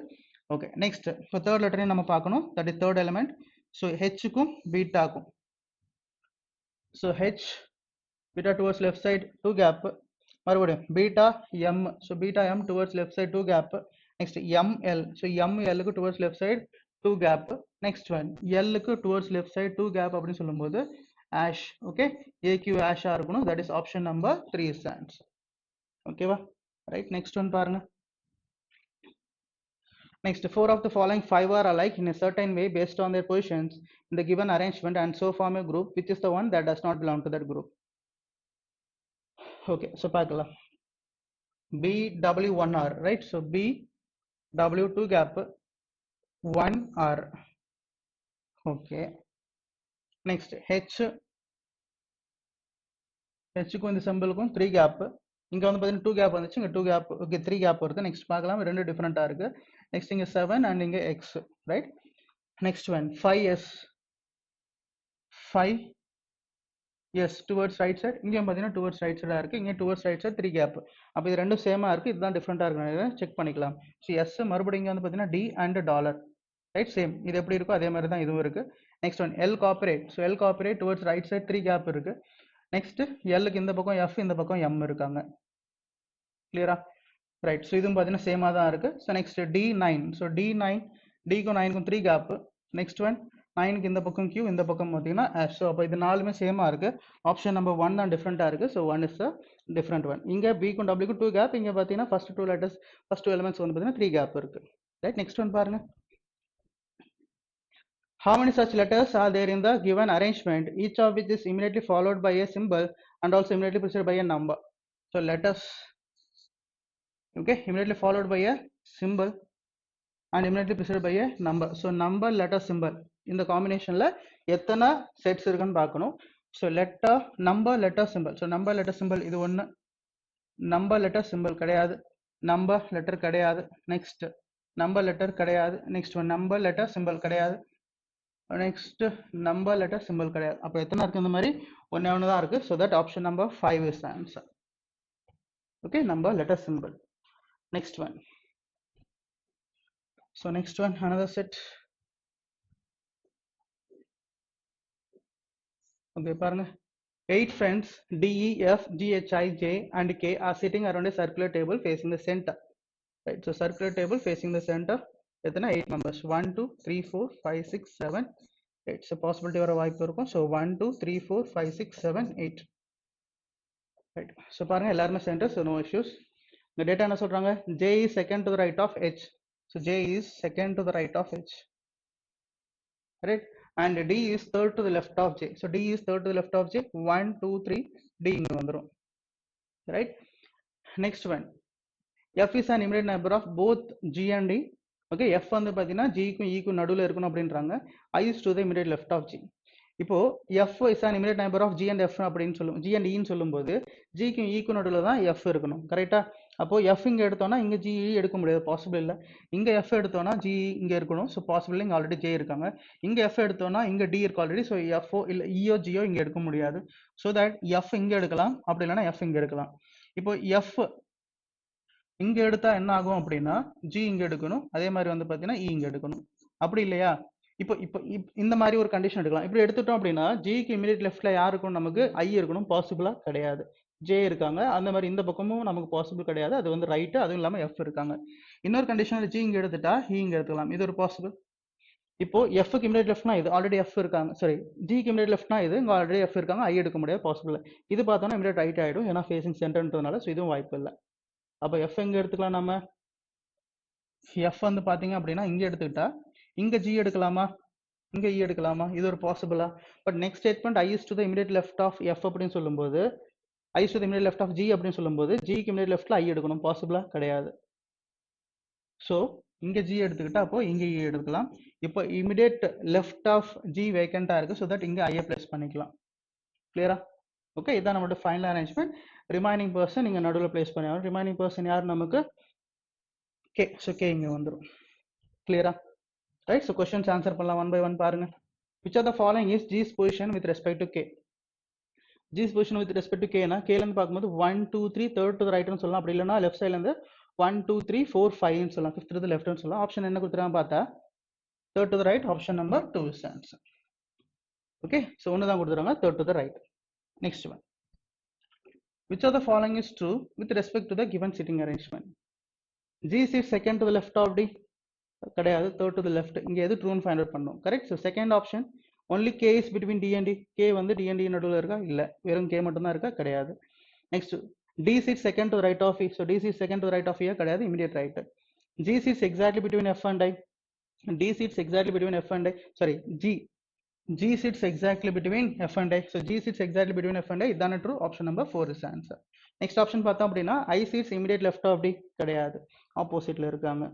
ஓகே நெக்ஸ்ட் இப்போ தேர்ட் லெட்டரையும் நம்ம பார்க்கணும். That is third element. So ஹெச்சுக்கும் பீட்டாக்கும் so h beta towards left side 2 gap மறுபடியும் beta m so beta m towards left side 2 gap. Next ml so ml க்கு towards left side 2 gap. Next one l க்கு towards left side 2 gap அப்படின்னு சொல்லும்போது ash okay aq ash ஆ இருக்கணும். That is option number 3 stands. ஓகேவா right. Next one பாருங்க. Next, 4 of the following 5 are alike in a certain way based on their positions in the given arrangement and so form a group. Which is the one that does not belong to that group? Okay, so பார்க்கலாம். BW1R, right? So BW2 gap 1R. Okay. Next, Hக்கு இந்த சிம்பிளுக்கும் 3 gap. இங்க வந்து பாத்தீங்கன்னா 2 gap வந்துச்சு, இங்க 2 gap, okay 3 gap வருது. Next பார்க்கலாம், ரெண்டு டிஃபரெண்டா இருக்கு. நெக்ஸ்ட் இங்க 7 அண்ட் இங்க x, right. Next one 5s 5s towards right side. இங்கேயும் பாத்தீங்கன்னா டுவர்ட்ஸ் ரைட் சைடா இருக்கு, இங்க டுவர்ட்ஸ் ரைட் சைடு 3 கேப். அப்ப இது ரெண்டும் சேமா இருக்கு, இதுதான் டிஃபரெண்டா இருக்கு, செக் பண்ணிக்கலாம். ஸோ எஸ் மறுபடியும் இங்க வந்து பாத்தீங்கன்னா D and dollar, right. Same இது எப்படி இருக்கோ அதே மாதிரி தான் இதுவும் இருக்கு. Next one L corporate. So L corporate towards right side 3 gap இருக்கு. நெக்ஸ்ட் எல்லுக்கு இந்த பக்கம் எஃப், இந்த பக்கம் எம் இருக்காங்க. கிளியரா ரைட். ஸோ இதுவும் பார்த்தீங்கன்னா சேமாக தான் இருக்கு. So next D9. So D9 டிக்கும் 9க்கும் 3 கேப். நெக்ஸ்ட் ஒன் 9க்கு இந்த பக்கம் Q, இந்த பக்கம் பார்த்தீங்கன்னா S. ஸோ அப்போ இது நாலுமே சேமாக இருக்கு. ஆப்ஷன் நம்பர் 1 தான் டிஃப்ரெண்டாக இருக்கு. So 1 is the different one. இங்கே பிக்கும் டபிள்யூக்கும் 2 கேப், இங்கே பார்த்தீங்கன்னா ஃபர்ஸ்ட் 2 லெட்டர்ஸ் ஃபர்ஸ்ட் 2 எலிமெண்ட்ஸ் வந்து பார்த்தீங்கன்னா 3 கேப் இருக்கு. ரைட். நெக்ஸ்ட் ஒன் பாருங்க. How many such letters are there in the given arrangement, each of which is immediately followed by a symbol and also immediately preceded by a number? So letters, okay, immediately followed by a symbol and immediately preceded by a number. So number, letter, symbol இந்த காம்பினேஷன்ல எத்தனை sets இருக்குன்னு பார்க்கணும். So letter, number, letter, simple. So number, letter, simple இது ஒன்று. Number, letter, simple கிடையாது. Number, letter கிடையாது. Next number, letter கிடையாது. Next one number, letter, simple கிடையாது. நெக்ஸ்ட் நம்பர், லெட்டர், சிம்பிள் கிடையாது. அப்போ எத்தனை இருக்கு? இந்த மாதிரி ஒன்னே ஒன்று தான் இருக்கு. So that option number 5 is answer. Okay, number, letter, simple. Next one. So next one another set. Okay பாருங்க. 8 friends D, E, F, G, H, I, J and K are sitting around a circular table facing the center. Right. So circular table facing the center. எத்தனை? 8 members. 1 2 3 4 5 6 7 8. So possibility வர வாய்ப்பு இருக்கும். So 1 2 3 4 5 6 7 8. Right. So பாருங்க எல்லாருமே centre. So no issues. இந்த data என்ன சொல்றாங்க? J is second to the right of H. So J is second to the right of H. Right. And D is third to the left of J. So D is third to the left of J. 1 2 3 D இங்க வந்துரும். Right. Next one. F is an immediate neighbor of both G and D. Okay, F வந்து பார்த்தீங்கன்னா Gக்கும் Eக்கும் நடுவில் இருக்கணும் அப்படின்றாங்க. I is to the immediate left of G. இப்போ F is an immediate neighbor of G and F அப்படின்னு சொல்லும், G and Eன்னு சொல்லும்போது Gக்கும் Eக்கும் நடுவில் தான் F இருக்கணும். கரெக்டா? அப்போ F இங்க எடுத்தோம்னா இங்க G எடுக்க முடியாது, பாசிபிள் இல்லை. இங்க F எடுத்தோம்னா G இங்க இருக்கணும். ஸோ பாசிபிள் இங்க ஆல்ரெடி J இருக்காங்க. இங்க F எடுத்தோம்னா இங்க D இருக்கு ஆல்ரெடி. ஸோ F இல்லை Eஓ Gஓ இங்க எடுக்க முடியாது. ஸோ தட் F இங்க எடுக்கலாம், அப்படி இல்லைன்னா F இங்க எடுக்கலாம். இப்போ F இங்க எடுத்தா என்ன ஆகும் அப்படின்னா G இங்க எடுக்கணும், அதே மாதிரி வந்து பாத்தீங்கன்னா E இங்க எடுக்கணும், அப்படி இல்லையா? இப்போ இப்போ இந்த மாதிரி ஒரு கண்டிஷன் எடுக்கலாம். இப்படி எடுத்துட்டோம் அப்படின்னா Gக்கு இமீடியட் லெஃப்ட்ல யார் இருக்கணும்? நமக்கு I இருக்கணும், பாசிபிளா கிடையாது. J இருக்காங்க, அந்த மாதிரி இந்த பக்கமும் நமக்கு பாசிபிள் கிடையாது. அது வந்து ரைட்டு, அதுவும் இல்லாம F இருக்காங்க. இன்னொரு கண்டிஷன்ல G இங்க எடுத்துட்டா E இங்க எடுத்துக்கலாம், இது ஒரு பாசிபிள். இப்போ Fக்கு இமீடியட் லெஃப்ட்னா இது ஆல்ரெடி F இருக்காங்க, சாரி Gக்கு இமீடியட் லெஃப்ட்னா இது இங்க ஆல்ரெடி F இருக்காங்க, I எடுக்க முடியாது, பாசிபிள். இது பார்த்தோம்னா இமீடியட் ரைட் ஆயிடும், ஏன்னா ஃபேசிங் சென்டர்ன்றதுனால. ஸோ இதுவும் வாய்ப்பு இல்லை. அப்போ F எங்க எடுத்துக்கலாம்? நம்ம F வந்து பாத்தீங்க அப்படின்னா இங்க எடுத்துக்கிட்டா இங்க G எடுக்கலாமா, இங்க E எடுக்கலாமா? இது ஒரு பாசிபிளா? But next statement I is to the immediate left of F அப்படின்னு சொல்லும்போது, I is to the immediate left of G அப்படின்னு சொல்லும்போது Gக்கு immediate leftல I எடுக்கணும், பாசிபிளா கிடையாது. ஸோ இங்க G எடுத்துக்கிட்டா அப்போ இங்க E எடுக்கலாம். இப்போ இமிடியேட் லெஃப்ட் ஆஃப் G வேக்கண்டா இருக்கு, ஸோ தட் இங்க I பிளேஸ் பண்ணிக்கலாம். கிளியரா? ஓகே, இதான் நம்மளோட ஃபைனல் அரேஞ்ச்மெண்ட். ரிமைனிங் பர்சன் இங்க நடுவில் பிளேஸ் பண்ணி ஆகும். ரிமைனிங் பர்சன் யார் நமக்கு? கே. ஸோ கே இங்க வந்துடும். கிளியரா? ரைட். ஸோ கொஸ்டின்ஸ் ஆன்சர் பண்ணலாம் ஒன் பை ஒன் பாருங்க. Which are the following is G's position with respect to K? G's position with respect to கேனா கேலேருந்து பார்க்கும்போது 1 2 3 தேர்ட் டு ரைட்னு சொல்லலாம். அப்படி இல்லைனா லெஃப்ட் சைட்லேருந்து 1 2 3 4 5ன்னு சொல்லலாம். ஃபிஃப்த் டு லெஃப்ட்னு சொல்லலாம். ஆப்ஷன் என்ன கொடுத்துருக்காங்க பார்த்தா third to the right. Option number 2 is answer. Okay, so ஒன்று தான் கொடுத்துருக்காங்க, third to the right. Next one. Which of the following is true with respect to the given sitting arrangement? G sits second to the left of D. கிடையாது, third to the left. இங்க எது ட்ரூன்னு find out பண்ணோம். Correct. So second option only K is between D and D. K வந்து D and D நடுவில் இருக்கா? இல்லை, வெறும் கே மட்டும் தான் இருக்கா? கிடையாது. Next D sit second to right of E. So D sit second to right of E கிடையாது, immediate right. G sits exactly between F and I. D sits exactly between F and I. Sorry, G sits exactly between F and I. So G sits exactly between F and I. Then true. Option number 4 is the answer. Next option பார்த்தோம் அப்படின்னா I sits immediate left of D. கிடையாது, ஆப்போசிட்ல இருக்காங்க.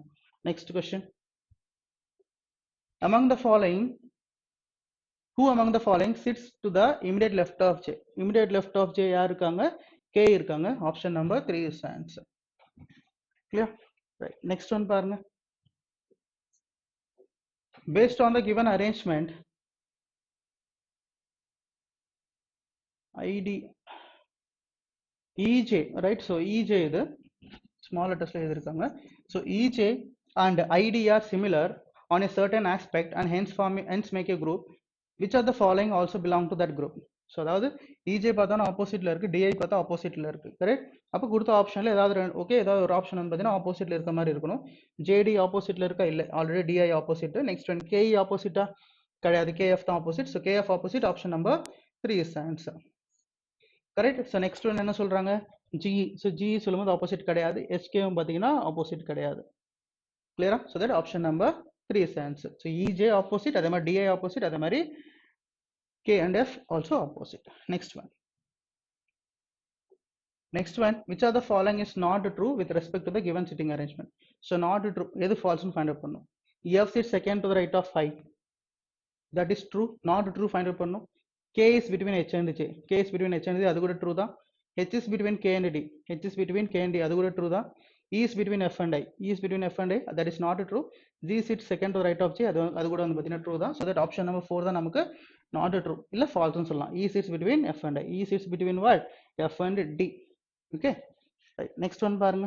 Next question. Among the following, who among the following sits to the immediate left of J? Immediate left of J யார் இருக்காங்க? K இருக்காங்க. Option number 3 is the answer. Clear? Right. Next one பாருங்க. Based on the given arrangement, ID EJ, right? So EJ இது small letters எழுதிருக்காங்க. So EJ and ID are similar on a certain aspect and hence make a group. Which of the following also belong to that group? So அதாவது EJ பார்த்தா ஆப்போசிட்ல இருக்கு, DI பார்த்தா ஆப்போசிட்ல இருக்கு. Correct. அப்போ கொடுத்த ஆப்ஷன்ல ஏதாவது ஓகே, ஏதாவது ஒரு ஆப்ஷன் வந்து பார்த்தீங்கன்னா ஆப்போசிட்ல இருக்க மாதிரி இருக்கணும். JD ஆப்போசிட்ல இருக்கா? இல்லை, already DI opposite. Next one KE ஆப்போசிட்டா? கிடையாது, KF தான் opposite. So KF opposite. Option number 3 is answer. Correct. So next one என்ன சொல்றாங்க? ஜிஇ. ஸோ ஜிஇ சொல்லும்போது ஆப்போசிட் கிடையாது, எஸ்கேவும் பார்த்தீங்கன்னா ஆப்போசிட் கிடையாது. கிளியரா? So that option number 3 is answer. So EJ opposite, அதே மாதிரி டிஐ ஆப்போசிட், அதே மாதிரி K and F also opposite. Next one. Next one, which are the following is not true with respect to the given sitting arrangement? So not true, எது false find out பண்ணும். F sits second to the right of 5. That is true. Not true find out பண்ணும். K is between H and J. K is between H and J, அது கூட true தான். H is between K and D. H is between K and D, அது கூட true தான். E is between F and I. E is between F and I, that is not true. G sits second to the right of J, அது கூட வந்து பார்த்தீங்கன்னா true தான். So that option number 4 தான் நமக்கு not true. இல்ல false ன்னு சொல்லலாம். E sits between F and I. E sits between what? F and D. Okay. Right. Next one பாருங்க.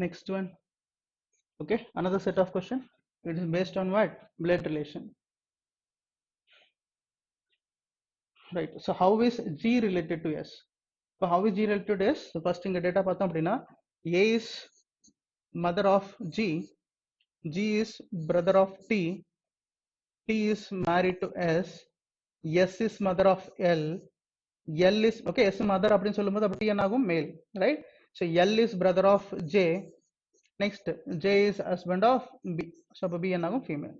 Next one. Okay. Another set of question. It is based on what? Blood relation. Right. So how is G related to S? So how is G related to S? So first inga data பார்த்தோம் அப்படின்னா A is mother of G, G is brother of T, T is married to S, S is mother of L, L is okay, S mother அப்படின்னு சொல்லும்போது அப்படி T என்னாகும்? மேல், right? So L is brother of J, next J is husband of B, so அப்ப B என்னாகும்? female.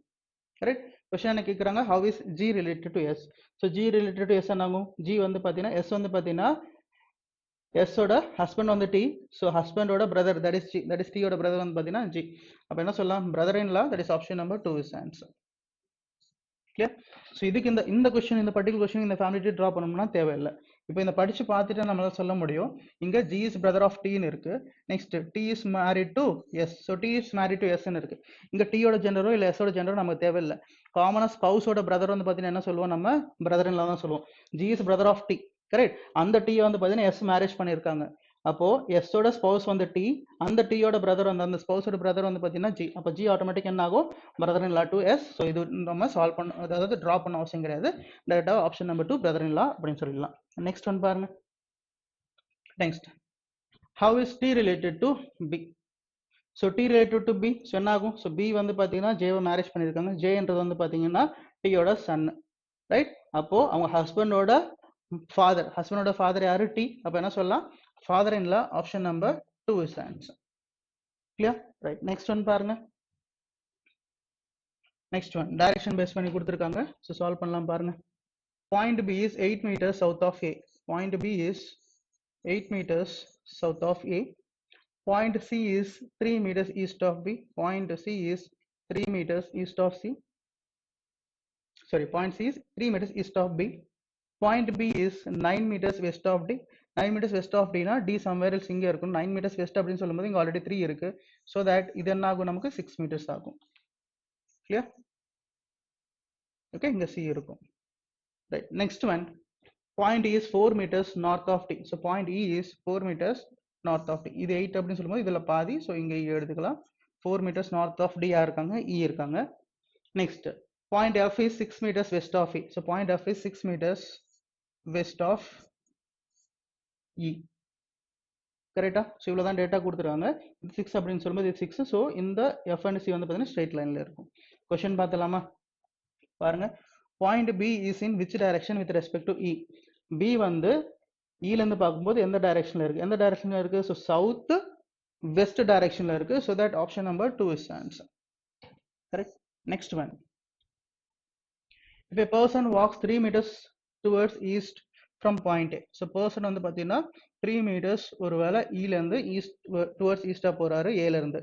Correct. Question என்ன கேக்குறாங்க? How is G related to S? So G related to S என்னாகும்? G வந்து பாத்தீங்கன்னா S வந்து பாத்தீங்கன்னா S ஓட ஹஸ்பண்ட் வந்து T, so ஹஸ்பண்டோட brother that is G, that is T ஓட பிரதர் வந்து பாத்தீங்கன்னா G. அப்ப என்ன சொல்லலாம்? brother in law, that is option number 2 is answer. Clear? So இதுக்கு இந்த கொஸ்டின், இந்த பர்டிகுலர் கொஸ்டின் இந்த ஃபேமிலி ட்ரீ டிரா பண்ணணும்னா தேவையில்லை. இப்போ இந்த படிச்சு பார்த்துட்டு நம்மளால சொல்ல முடியும். இங்க G is brother of T ன்னு இருக்கு. Next T is married to S, so T is married to S ன்னு இருக்கு. இங்க T ஓட ஜெண்டரோ இல்ல S ஓட ஜெண்டரோ நமக்கு தேவையில்லை. காமனா ஸ்பவுஸோட பிரதர் வந்து பாத்தீங்கன்னா என்ன சொல்லுவோம்? நம்ம பிரதர் இன் லா தான் சொல்லுவோம். G is brother of T. Correct. அந்த T வந்து பாத்தீங்கன்னா S மேரேஜ் பண்ணிருக்காங்க. அப்போ S ஓட ஸ்பவுஸ் வந்து T, அந்த T ஓட பிரதர் வந்து அந்த ஸ்பவுஸோட பிரதர் வந்து பாத்தீங்கன்னா G. அப்ப G ஆட்டோமேட்டிக் என்ன ஆகும்? Brother in law to S. So இது நம்ம சால்வ் பண்ண, அதாவது டிரா பண்ண அவசியம் கிடையாது. டேரக்டா ஆப்ஷன் நம்பர் 2 பிரதர் இன் லா அப்படின்னு சொல்லிடலாம். நெக்ஸ்ட் ஒன் பாருங்க. Next, how is T related to B? So T related to B, so என்ன ஆகும்? ஸோ B வந்து பாத்தீங்கன்னா Jவை மேரேஜ் பண்ணிருக்காங்க. Jன்றது வந்து பாத்தீங்கன்னா T ஓட சன், ரைட்? அப்போ அவங்க ஹஸ்பண்டோட ஃபாதர் யாரு? T. அப்ப என்ன சொல்லலாம்? Father in law. Option number 2 is answer. Clear? Right. Next one பாருங்க. நெக்ஸ்ட் ஒன் டைரக்ஷன் பேஸ் பண்ணி கொடுத்துருக்காங்க. ஸோ சால்வ் பண்ணலாம் பாருங்க. Point B is 8 meters south of A. Point B is 8 meters south of A. Point C is 3 meters east of B. Point C is 3 meters east of C. sorry, point C is 3 meters east of B. Point B is 9 meters west of D. 9 meters west of D னா D somewhere else இங்க இருக்கும். 9 meters west அப்படின்னு சொல்லும்போது இங்க already 3 இருக்கு. So that இது என்ன ஆகும் நமக்கு 6 meters ஆகும். Clear? Okay, இங்க C இருக்கும். Right. Next one. Point E is 4 meters north of D. So point E is 4 meters north of D. இது 8 அப்படின்னு சொல்லும்போது இதுல பாதி. So இங்க E எடுத்துக்கலாம். 4 meters north of D இருக்காங்க. E இருக்காங்க. Next. Point F is 6 meters west of E. So point F is 6 meters west of E. கரெக்டா? ஸோ இவ்வளோ தான் டேட்டா கொடுத்துருக்காங்க. இது 6 அப்படின்னு சொல்லும்போது இது 6. ஸோ இந்த F and C வந்து பார்த்தீங்கன்னா ஸ்ட்ரெயிட் லைனில் இருக்கும். கொஷின் பார்த்தலாமா? பாருங்க. Point B is in which direction with respect to E. B வந்து ஈலேருந்து பார்க்கும்போது எந்த டைரக்ஷனில் இருக்குது? எந்த டைரக்ஷனில் இருக்குது? ஸோ சவுத் வெஸ்ட் டைரக்ஷனில் இருக்குது. So that option number 2 is answer. Correct. Next one. If a person walks 3 meters towards east from point A. So person வந்து பார்த்தீங்கன்னா 3 meters ஒருவேளை ஈலேருந்து ஈஸ்ட் டுவர்ட்ஸ் ஈஸ்டாக போகிறாரு ஏலேருந்து.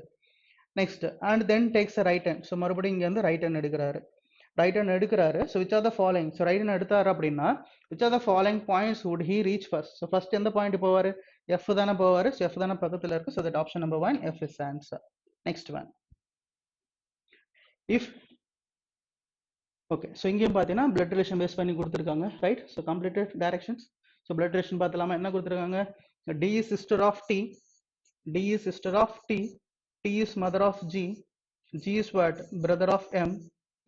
Next and then takes a right hand. So மறுபடியும் இங்கேருந்து right hand எடுக்கிறாரு. Right hand எடுக்கிறாரு. So which are the following. So right hand எடுத்தாரு அப்படின்னா which are the following points would he reach first. So first எந்த point போவார்? F தானே போவார். ஸோ எஃப் தானே பக்கத்தில் இருக்குது. So that option number 1 F is answer. Next one. If okay, so இங்கேயும் பார்த்தீங்கன்னா பிளட் ரிலேஷன் பேஸ் பண்ணி கொடுத்துருக்காங்க. Right. So completed directions. So blood relation பார்த்தலாமா? என்ன கொடுத்துருக்காங்க? D is sister of D. D is sister of D. D is mother of G. G is what? Brother of M.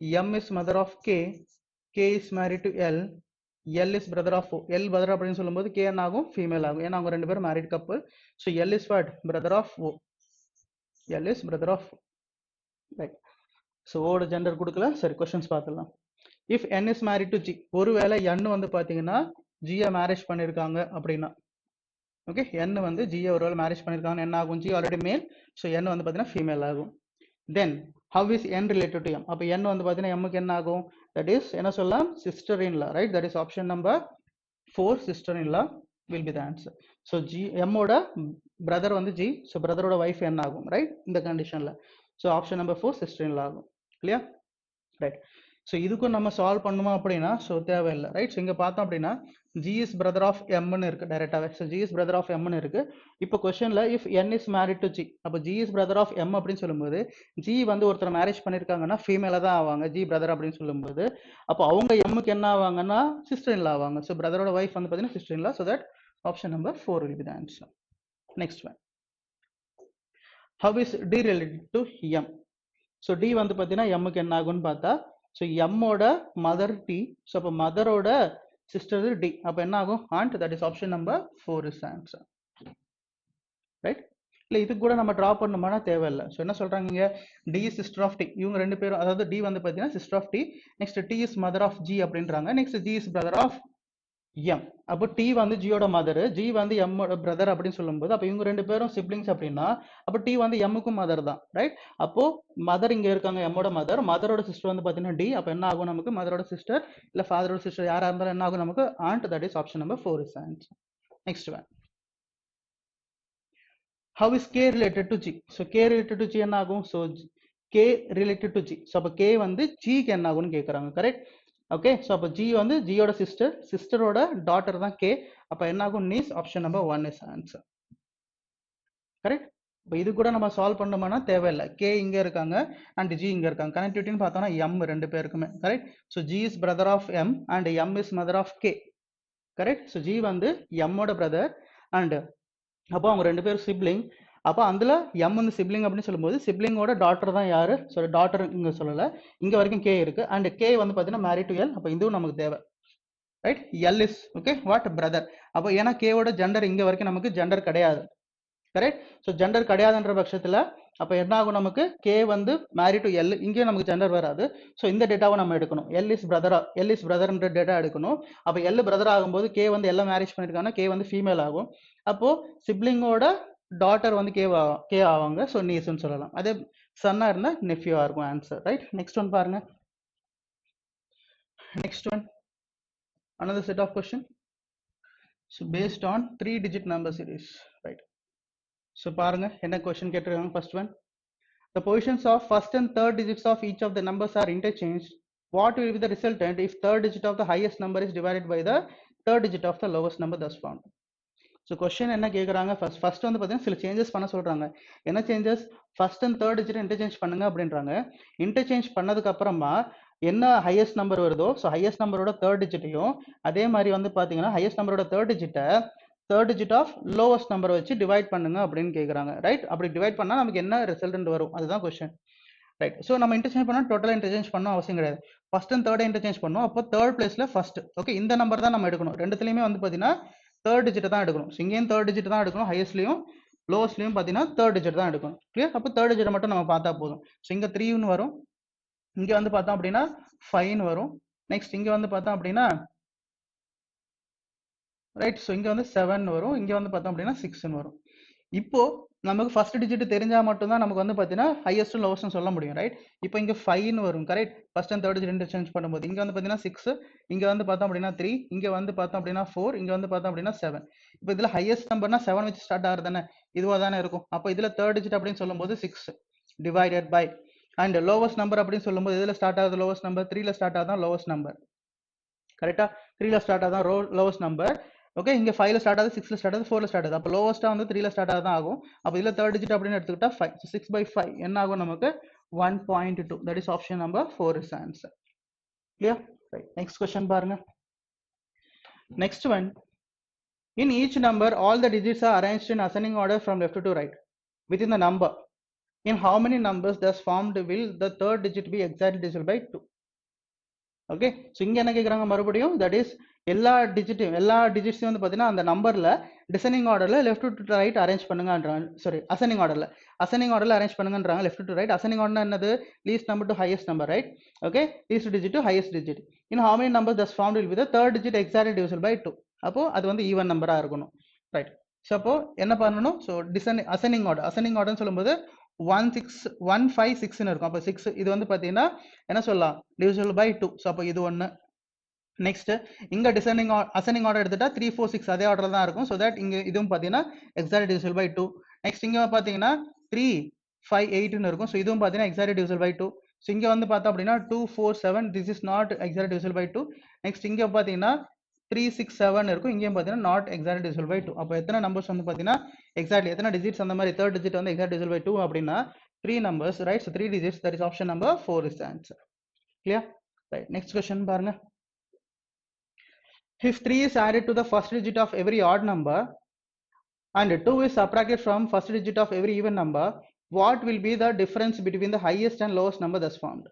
M is mother of K. K is married to L. L is brother of O. L brother அப்படின்னு சொல்லும்போது K என்ன ஆகும்? Female ஆகும். ஏன்னா அவங்க 2 பேரும் married couple. So L is what? Brother of O. L is brother of. Right. So ஓட gender கொடுக்கல. சரி, கொஸ்டின்ஸ் பார்த்துலாம். If N is married to G. ஒருவேளை என் வந்து பார்த்தீங்கன்னா ஜியை மேரேஜ் பண்ணியிருக்காங்க அப்படின்னா, ஓகே, என் வந்து ஜியை ஒருவேளை மேரேஜ் பண்ணியிருக்காங்க, என்ன ஆகும்? ஜி ஆல்ரெடி மேல். ஸோ என் வந்து பார்த்தீங்கன்னா ஃபீமேல் ஆகும். Then how is N related to M. அப்போ என் வந்து பார்த்தீங்கன்னா எம்முக்கு என்ன ஆகும்? தட் இஸ் என்ன சொல்லலாம்? Sister in law. Right. That is option number 4 sister in law will be the answer. So G எம்மோட பிரதர் வந்து ஜி. ஸோ பிரதரோட ஒய்ஃப் என்ன ஆகும்? ரைட். இந்த கண்டிஷனில். So option number 4 sister in law ஆகும். கிளியர்? ரைட். ஸோ இதுக்கும் நம்ம சால்வ் பண்ணுமா அப்படின்னா ஸோ தேவையில்லை. ரைட். ஸோ இங்கே பார்த்தோம் அப்படின்னா ஜி இஸ் பிரதர் ஆஃப் எம்னு இருக்கு டைரக்டாகவே. So G is brother of எம்னு இருக்கு. இப்போ கொஸ்டினில் if N is married to G. அப்போ G is brother of M அப்படின்னு சொல்லும்போது ஜி வந்து ஒருத்தர் மேரேஜ் பண்ணியிருக்காங்கன்னா ஃபீமேலாக தான் ஆவாங்க. ஜி பிரதர் அப்படின்னு சொல்லும்போது அப்போ அவங்க எம்முக்கு என்ன ஆவாங்கன்னா சிஸ்டர் இன் லா ஆவாங்க. ஸோ பிரதரோட ஒய்ஃப் வந்து பார்த்தீங்கன்னா sister in law. So that option number 4 will be the answer. Next one. How is D related to M? So D வந்து பார்த்தீங்கன்னா எம்முக்கு என்ன ஆகும்னு பார்த்தா ஸோ எம்மோட மதர் டி. ஸோ அப்போ மதரோட சிஸ்டர் டி. அப்போ என்ன ஆகும்? Aunt. That is option number 4 is answer. Right. இல்லை இது கூட நம்ம ட்ரா பண்ணோம்னா தேவையில்லை. ஸோ என்ன சொல்கிறாங்க இங்கே? D is sister of D. இவங்க 2 பேரும், அதாவது டி வந்து பார்த்தீங்கன்னா sister of D. Next D is mother of G அப்படின்றாங்க. Next G is brother of M. அப்போ டி வந்து ஜியோட மதர், ஜி வந்து எம்மோட பிரதர் அப்படின்னு சொல்லும்போது அப்போ இவங்க 2 பேரும் சிப்ளிங்ஸ் அப்படின்னா அப்போ டி வந்து எம்முக்கும் மதர் தான். ரைட். அப்போ மதர் இங்கே இருக்காங்க, எம்மோட மதர். மதரோட சிஸ்டர் வந்து பார்த்தீங்கன்னா டி. அப்போ என்ன ஆகும் நமக்கு? மதரோட சிஸ்டர் இல்லை ஃபாதரோட சிஸ்டர் யாராக இருந்தாலும் என்ன ஆகும் நமக்கு? Aunt. That is option number 4 is answer. Next one. How is K related to G. So K related to G என்ன ஆகும்? So K related to G. So அப்போ கே வந்து ஜிக்கு என்ன ஆகும்னு கேட்குறாங்க. கரெக்ட். ஓகே. ஸோ அப்போ ஜி வந்து ஜியோட சிஸ்டர், சிஸ்டரோட டாட்டர் தான் கே. அப்போ என்ன ஆகும்? Niece. Option number 1 is answer. Correct. இப்போ இது கூட நம்ம சால்வ் பண்ணோம்னா தேவையில்லை. கே இங்கே இருக்காங்க அண்ட் ஜி இங்கே இருக்காங்க. கனெக்டிவிட்டின்னு பார்த்தோம்னா எம் 2 பேருக்குமே. Correct. So G is brother of M and M is mother of K. Correct. So G வந்து எம்மோட பிரதர் அண்ட் அப்போ அவங்க 2 பேரும் சிப்ளிங். அப்போ அதில் எம் வந்து சிப்ளிங் அப்படின்னு சொல்லும்போது சிப்ளிங்கோட டாட்டர் தான் யாரு? ஸோ டாட்டர் இங்கே சொல்லலை, இங்கே வரைக்கும் கே இருக்கு அண்ட் கே வந்து பார்த்தீங்கன்னா மேரிட் டு எல். அப்போ இதுவும் நமக்கு தேவை. Right. L is okay what? Brother. அப்போ ஏன்னா கேவோட ஜெண்டர் இங்கே வரைக்கும் நமக்கு ஜெண்டர் கிடையாது. கரெக்ட். ஸோ ஜெண்டர் கிடையாதுன்ற பட்சத்தில் அப்போ என்ன ஆகும் நமக்கு? கே வந்து மேரிட் டு எல். இங்கேயும் நமக்கு ஜெண்டர் வராது. ஸோ இந்த டேட்டாவை நம்ம எடுக்கணும். எல் இஸ் பிரதர்ன்ற டேட்டா எடுக்கணும். அப்போ எல் பிரதர் ஆகும்போது கே வந்து எல்லாம் மேரேஜ் பண்ணியிருக்காங்கன்னா கே வந்து ஃபீமேல் ஆகும். அப்போ சிப்ளிங்கோட டாட்டர் வந்து கே ஆவாங்க. ஸோ நீஸ்ன்னு சொல்லலாம். அதே சன்னா இருந்தால் நெஃப்யூவா இருக்கும் ஆன்சர். ரைட். நெக்ஸ்ட் ஒன் பாருங்க. Next one another set of question. So based on 3-digit number series. Right. So பாருங்க என்ன கொஸ்டின் கேட்டிருக்காங்க. First one. The positions of first and third digits of each of the numbers are interchanged what will be the resultant if third digit of the highest number is divided by the third digit of the lowest number thus found? So question என்ன கேட்குறாங்க, first வந்து பார்த்தீங்கன்னா சில changes பண்ண சொல்கிறாங்க. என்ன changes? First and third digit interchange பண்ணுங்க அப்படின்றாங்க. இன்டர்சேஞ்ச் பண்ணதுக்கு அப்புறமா என்ன ஹையஸ்ட் நம்பர் வருதோ, ஸோ ஹையஸ்ட் நம்பரோட தேர்ட் டிஜிட்டையும் அதே மாதிரி வந்து பார்த்தீங்கன்னா ஹையஸ்ட் நம்பரோட தேர்ட் டிஜிட் ஆஃப் லோவஸ்ட் நம்பரை வச்சு டிவைட் பண்ணுங்க அப்படின்னு கேட்குறாங்க. ரைட்? அப்படி டிவைட் பண்ணால் நமக்கு என்ன ரிசல்ட் வரும், அதுதான் கொஸ்டின். ரைட்? ஸோ நம்ம இன்டர்சேஞ்ச் பண்ணால் டோட்டலாக இன்டர்சேஞ்ச் பண்ணணும் அவசியம் கிடையாது. ஃபர்ஸ்ட் அண்ட் தேர்ட் இன்டர்சேஞ்ச் பண்ணணும். அப்போ தேர்ட் பிளேஸ்ல ஃபர்ஸ்ட். ஓகே, இந்த நம்பர் தான் நம்ம எடுக்கணும். ரெண்டுத்துலையுமே வந்து பார்த்தீங்கன்னா தேர்ட் டிஜிட் தான் எடுக்கணும். ஸோ இங்கேயும் தேர்ட் டிஜிட் தான் எடுக்கணும். ஹையஸ்ட்லையும் லோவஸ்ட்லையும் பார்த்தீங்கன்னா தேர்ட் டிஜிட் தான் எடுக்கணும். கிளியர்? அப்போ தேர்ட் டிஜிட் மட்டும் நம்ம பார்த்தா போதும். ஸோ இங்கே 3ன்னு வரும், இங்கே வந்து பார்த்தோம் அப்படின்னா 5ன்னு வரும். நெக்ஸ்ட் இங்கே வந்து பார்த்தோம் அப்படின்னா ரைட், ஸோ இங்கே வந்து 7 வரும், இங்கே வந்து பார்த்தோம் அப்படின்னா 6ன்னு வரும். இப்போ நமக்கு ஃபர்ஸ்ட் டிஜிட் தெரிஞ்சா மட்டும் தான் நமக்கு வந்து பார்த்தீங்கன்னா ஹையஸ்ட் லோவஸ்ட்னு சொல்ல முடியும். ரைட்? இப்போ இங்கே 5ன்னு வரும். Correct? First and third digit interchange பண்ணும்போது இங்கே வந்து பார்த்தீங்கன்னா 6, இங்கே வந்து பார்த்தோம் அப்படின்னா 3, இங்கே வந்து பார்த்தோம் அப்படின்னா 4, இங்கே வந்து பார்த்தோம் அப்படின்னா 7. இப்போ இதில் ஹையஸ்ட் நம்பர்னா 7 வச்சு ஸ்டார்ட் ஆகுது தானே, இதுவாக தானே இருக்கும். அப்போ இதில் தேர்ட் டிஜிட் அப்படின்னு சொல்லும்போது 6 divided by and lowest number அப்படின்னு சொல்லும்போது இதில் ஸ்டார்ட் ஆகுது லோவஸ்ட் நம்பர், 3ல ஸ்டார்ட் ஆகுதான் லோவஸ்ட் நம்பர். கரெக்டா? 3ல ஸ்டார்ட் ஆகுதான் லோவஸ்ட் நம்பர். ஓகே, இங்க 5ல ஸ்டார்ட் ஆகுது, 6ல ஸ்டார்ட் ஆகுது, 4ல ஸ்டார்ட் ஆகுது. அப்போ லோவஸ்டா வந்து 3ல ஸ்டார்ட் ஆகுதான் ஆகும். அப்போ இதுல தேர்ட் டிஜிட் அப்படின்னு எடுத்துக்கிட்டா 5. So 6/5 என்ன ஆகும் நமக்கு? 1.2. That is option number 4 is answer. Clear? Right. Next question பாருங்க. Next one. In each number, all the digits are arranged in ascending order from left to right within the number. In how many numbers thus formed will the third digit be exactly divisible by 2? Okay, so இங்கே என்ன கேட்குறாங்க மறுபடியும், that is எல்லா டிஜிட்ஸையும் வந்து பார்த்தீங்கன்னா அந்த நம்பரில் designing ஆர்டரில் லெஃப்ட் டு ரைட் அரேஞ்ச் பண்ணுங்கன்றாங்க. சாரி, அசெண்டிங் ஆர்டரில் அரேஞ்ச் பண்ணுங்கன்றாங்க. Left to right. Ascending order என்னது? Least number to highest number. Right? Okay, least digit to highest digit. In how many number thus formed will be the third digit exactly divisible by 2? அப்போ அது வந்து even நம்பராக இருக்கணும். Right? So அப்போ என்ன பண்ணணும்? So ascending ஆர்டர்னு சொல்லும்போது 1 5 6ன்னு இருக்கும். அப்போ 6 இது வந்து பார்த்தீங்கன்னா என்ன சொல்லலாம்? Divisible by 2. ஸோ அப்போ இது ஒன்று. நெக்ஸ்ட் இங்க அசெண்டிங் ஆர்டர் எடுத்துட்டா 3 4 6 அதே ஆர்டர் தான் இருக்கும். ஸோ தட் இங்க இதுவும் பார்த்தீங்கன்னா எக்ஸாக்ட்லி டிவிசிபிள் பை 2. நெக்ஸ்ட் இங்க பார்த்தீங்கன்னா 3 5 8ன்னு இருக்கும். ஸோ இதுவும் பார்த்தீங்கன்னா எக்ஸாக்ட்லி டிவிசிபிள் பை 2. ஸோ இங்க வந்து பார்த்தோம் அப்படின்னா 2 4 7 this is not exactly divisible by 2. Next இங்க பார்த்தீங்கன்னா 3 6 7 இருக்கும். இங்கேயும் பார்த்தீங்கன்னா நாட் எக்ஸாக்ட்லி டிவிசிபிள் பை 2. அப்போ எத்தனை நம்பர்ஸ் வந்து பார்த்தீங்கன்னா எக்ஸாக்ட்லி எத்தனை டிஜிட்ஸ் அந்த மாதிரி தேர்ட் டிஜிட் வந்து எக்ஸாக்ட்லி டிவிசிபிள் பை 2 அப்படின்னா 3 numbers. Right? So 3 digits. That is option number 4 is answer. Clear? Right. Next question பாருங்க. If 3 is added to the first digit of every odd number and 2 is subtracted from first digit of every even number, what will be the difference between the highest and lowest number thus formed?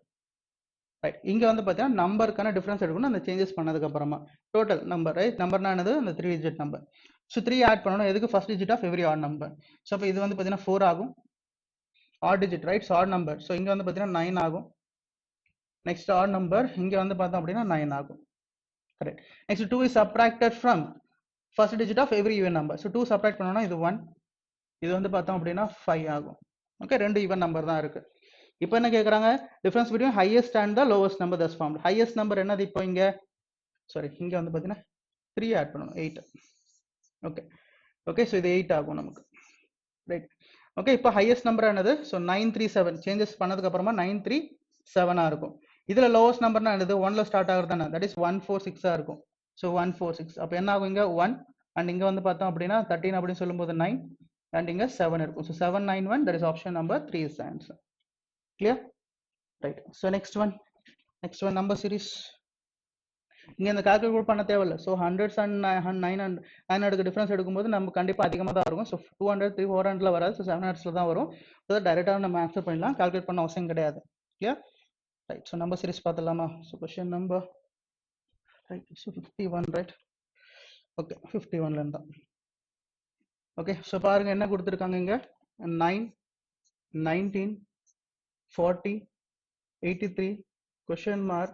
Right, இங்க வந்து பார்த்தீங்கன்னா நம்பருக்கான difference எடுக்கணும் அந்த changes பண்ணதுக்கு அப்புறமா. Total number, right? நம்பர்னா என்னது? அந்த 3 digit number. So 3 add பண்ணணும் எதுக்கு? First digit of every odd number. So அப்போ இது வந்து பார்த்தீங்கன்னா 4 ஆகும். Odd digit, right? So odd number. So இங்க வந்து பார்த்தீங்கன்னா 9 ஆகும். நெக்ஸ்ட் ஆட் நம்பர் இங்க வந்து பார்த்தோம் அப்படின்னா 9 ஆகும். Correct. Next 2 is subtracted from first digit of every even number. So 2 subtract பண்ணோம்னா இது 1. இது வந்து பார்த்தோம் அப்படின்னா 5 ஆகும். ஓகே, ரெண்டு ஈவன் நம்பர் தான் இருக்கு. இப்போ என்ன கேட்குறாங்க? Difference between highest and the lowest number thus formed. Highest number என்னது? இப்போ இங்க சாரி இங்க வந்து பார்த்தீங்கன்னா 3 ஆட் பண்ணணும் 8. ஓகே ஓகே, ஸோ இது 8 ஆகும் நமக்கு. ரைட்? ஓகே, இப்போ ஹையஸ்ட் நம்பர் என்னது? ஸோ 937 சேஞ்சஸ் பண்ணதுக்கு அப்புறமா 937 இருக்கும். இதுல லோவஸ்ட் நம்பர்னா என்னது? 1ல ஸ்டார்ட் ஆகுறது தானே, தட் இஸ் 146 இருக்கும். ஸோ 146 அப்போ என்ன ஆகும்? இங்க 1 அண்ட் இங்க வந்து பார்த்தோம் அப்படின்னா 13 அப்படின்னு சொல்லும்போது 9 அண்ட் இங்க 7 இருக்கும். So 791, that is option number 3 is answer. Clear? Right. So next one number series. இங்க இந்த கால்குலேட் பண்ண தேவையில்ல. ஸோ ஹண்ட்ரட்ஸ் அண்ட் 900 டிஃபரன்ஸ் எடுக்கும்போது நம்ம கண்டிப்பா அதிகமாக தான் இருக்கும். ஸோ 200 300 400ல வராது. ஸோ 700ல தான் வரும். ஸோ டைரக்டாக நம்ம ஆன்சர் பண்ணலாம், கால்குலேட் பண்ண அவசியம் கிடையாது. Clear? Right, so number series பார்த்துலாமா? So question number, right, so 51, right? Okay, 51ல இருந்தா. Okay, so பாருங்க என்ன கொடுத்திருக்காங்க இங்க? 9 19 40 83 question mark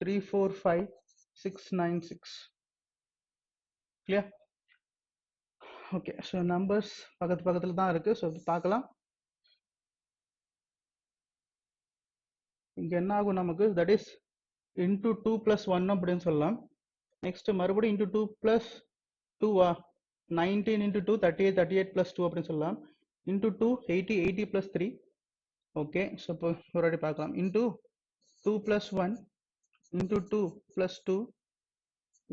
345 696. Clear? Okay, so numbers பக்கத்துல தான் இருக்கு. So பார்க்கலாம். இங்க என்ன ஆகும் நமக்கு? That is into 2 plus 1 அப்படின்னு சொல்லலாம். நெக்ஸ்ட் மறுபடியும் into 2 plus 2 19 into 2 38 38 plus 2 அப்படின்னு சொல்லலாம். into 2 80 80 plus 3. ஓகே, ஸோ இப்போ ஒரு வாட்டி பார்க்கலாம். into 2 plus 1 into 2 plus 2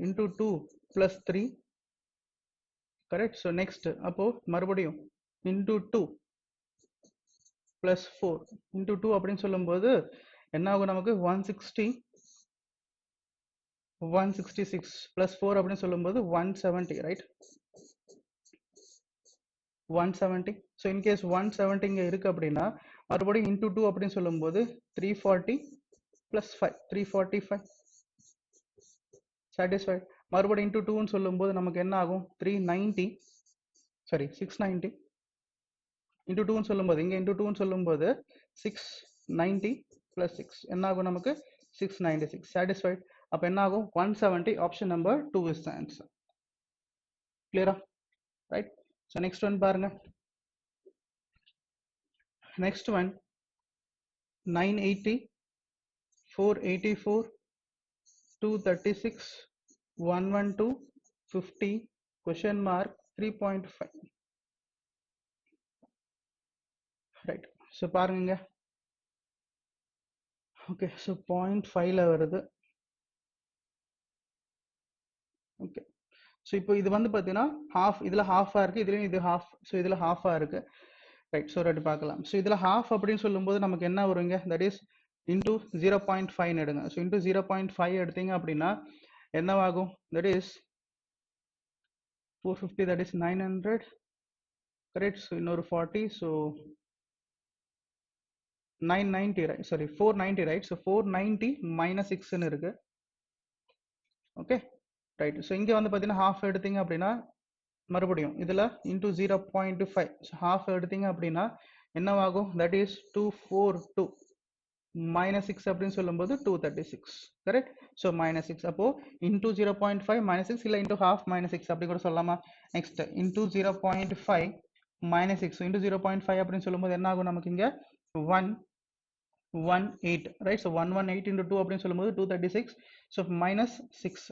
into 2 plus 3, correct. So next அப்போ மறுபடியும் into 2 plus 4 into 2 அப்படின்னு சொல்லும்போது என்ன ஆகும் நமக்கு 160 166 plus 4 அப்படின்னு சொல்லும்போது 170, right? 170. So in case 170 இங்க இருக்கு அப்படின்னா மறுபடியும் into 2 அப்படின்னு சொல்லும்போது 340 plus 5 345, satisfied. மறுபடியும் into 2 ன்னு சொல்லும்போது நமக்கு என்ன ஆகும் 390, sorry 690 into 2 ன்னு சொல்லும்போது இங்க into 2 ன்னு சொல்லும்போது 690 plus 6 என்ன ஆகும் நமக்கு 696, satisfied. அப்ப என்ன ஆகும் 170. Option number 2 is the answer. Clear? Right? So next one பாருங்க. Next one 980 484 236 112 50 question mark 3.5, right? So பாருங்க. Okay, so 0.5 ல வருது. Okay, so இப்போ இது வந்து பாத்தீங்கன்னா half, இதுல half ஆ இருக்கு, இதுலயும் இது half, so இதுல half ஆ இருக்கு, right? So ரெண்டு பார்க்கலாம். So இதுல half அப்படின்னு சொல்லும்போது நமக்கு என்ன வருங்க, that is into 0.5 எடுங்க. So into 0.5 எடுத்தீங்க அப்படின்னா என்னவாகும், that is 450, that is 900, correct. So இன்னொரு 40, so 990, right? Sorry 490, right? So 490 minus 6 ன்னு இருக்கு. Okay, right. So இங்க வந்து பாத்தீங்கன்னா half எடுத்தீங்க அப்படின்னா மறுபடியும் இதுல into 0.5, so half எடுத்தீங்க அப்படின்னா என்னவாகும், that is 242 minus 6 அப்படின்னு சொல்லும்போது 236, correct. So minus 6, அப்போ into 0.5 minus 6 இல்ல into half minus 6 அப்படி கூட சொல்லலாமா. Next into 0.5 minus 6, so into 0.5 அப்படின்னு சொல்லும்போது என்ன ஆகும் நமக்கு இங்க 118, right? So 118 into 2 அப்படின்னு சொல்லும்போது 236, so minus 6.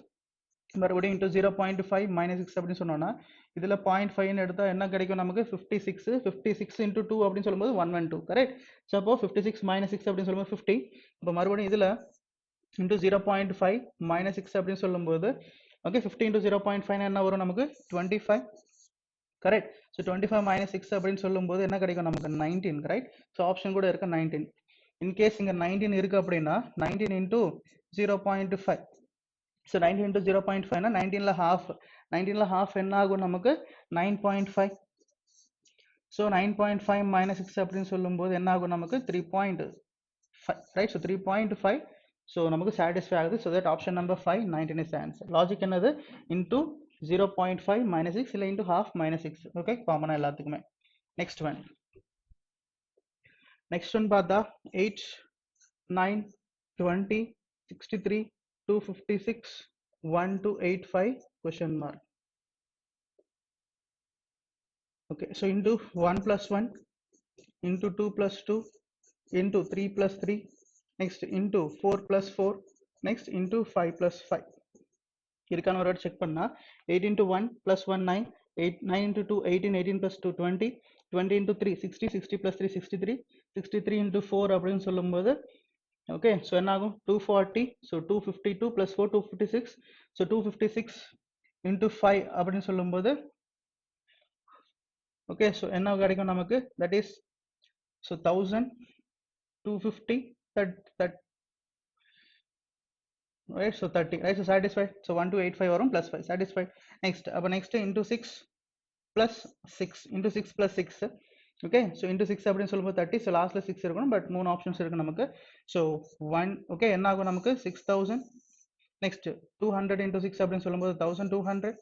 மறுபடியும் into 0.5 minus 6 அப்படின்னு சொன்னோம்னா இதுல 0.5 ன்னு எடுத்தா என்ன கிடைக்கும் நமக்கு 56, 56 into 2 அப்படின்னு சொல்லும்போது 112, correct. So அப்போ 56 minus 6 அப்படின்னு சொல்லும்போது 50. அப்போ மறுபடியும் இதுல into 0.5 minus 6 அப்படின்னு சொல்லும்போது okay 50 into 0.5 என்ன வரும் நமக்கு 25, correct. So 25 minus 6 அப்படின்னு சொல்லும்போது என்ன கிடைக்கும் நமக்கு 19, right? So ஆப்ஷன் கூட இருக்கு 19. In case இங்க 19 இருக்கு அப்படின்னா 19 into 0.5, so 19 into 0.5 னா 19 ல half, 19 ல half என்ன ஆகும் நமக்கு 9.5. so 9.5 minus 6 அப்படின்னு சொல்லும்போது என்ன ஆகும் நமக்கு 3.5, right? So 3.5, so நமக்கு satisfy ஆகுது. So that option number 5, 19 is the answer. Logic என்னது, into 0.5 minus 6 இல்ல into half minus 6. okay, common எல்லாத்துக்குமே. Next one பார்த்தா 8 9 20 63 256 1285 question mark. okay, so into 1 plus 1 into 2 plus 2 into 3 plus 3, next into 4 plus 4, next into 5 plus 5. இதுக்கான ஒரு check பண்ணா 8 into 1 plus 1 9, 8 9 into 2 18, 18 plus 2 20, 20 into 3 60, 60 plus 3 63, 63 into 4 அப்படின்னு சொல்லும்போது okay, so என்ன ஆகும் 240, so 252 plus 4 256, so 256 into 5 அப்படின்னு சொல்லும்போது okay, so என்ன கிடைக்கும் நமக்கு, that is so 1250, that right? So 30, right? So satisfied. So 1285 வரும் plus 5, satisfied. Next அப்ப next into 6 plus 6 into 6 plus 6, okay, so into 6 அப்படின்னு சொல்லும்போது 30, so lastல 6 இருக்கணும், but மூணு ஆப்ஷன்ஸ் இருக்கு நமக்கு. so 1 okay, என்ன ஆகும் நமக்கு 6000. next 200 into 6 அப்படின்னு சொல்லும்போது 1200.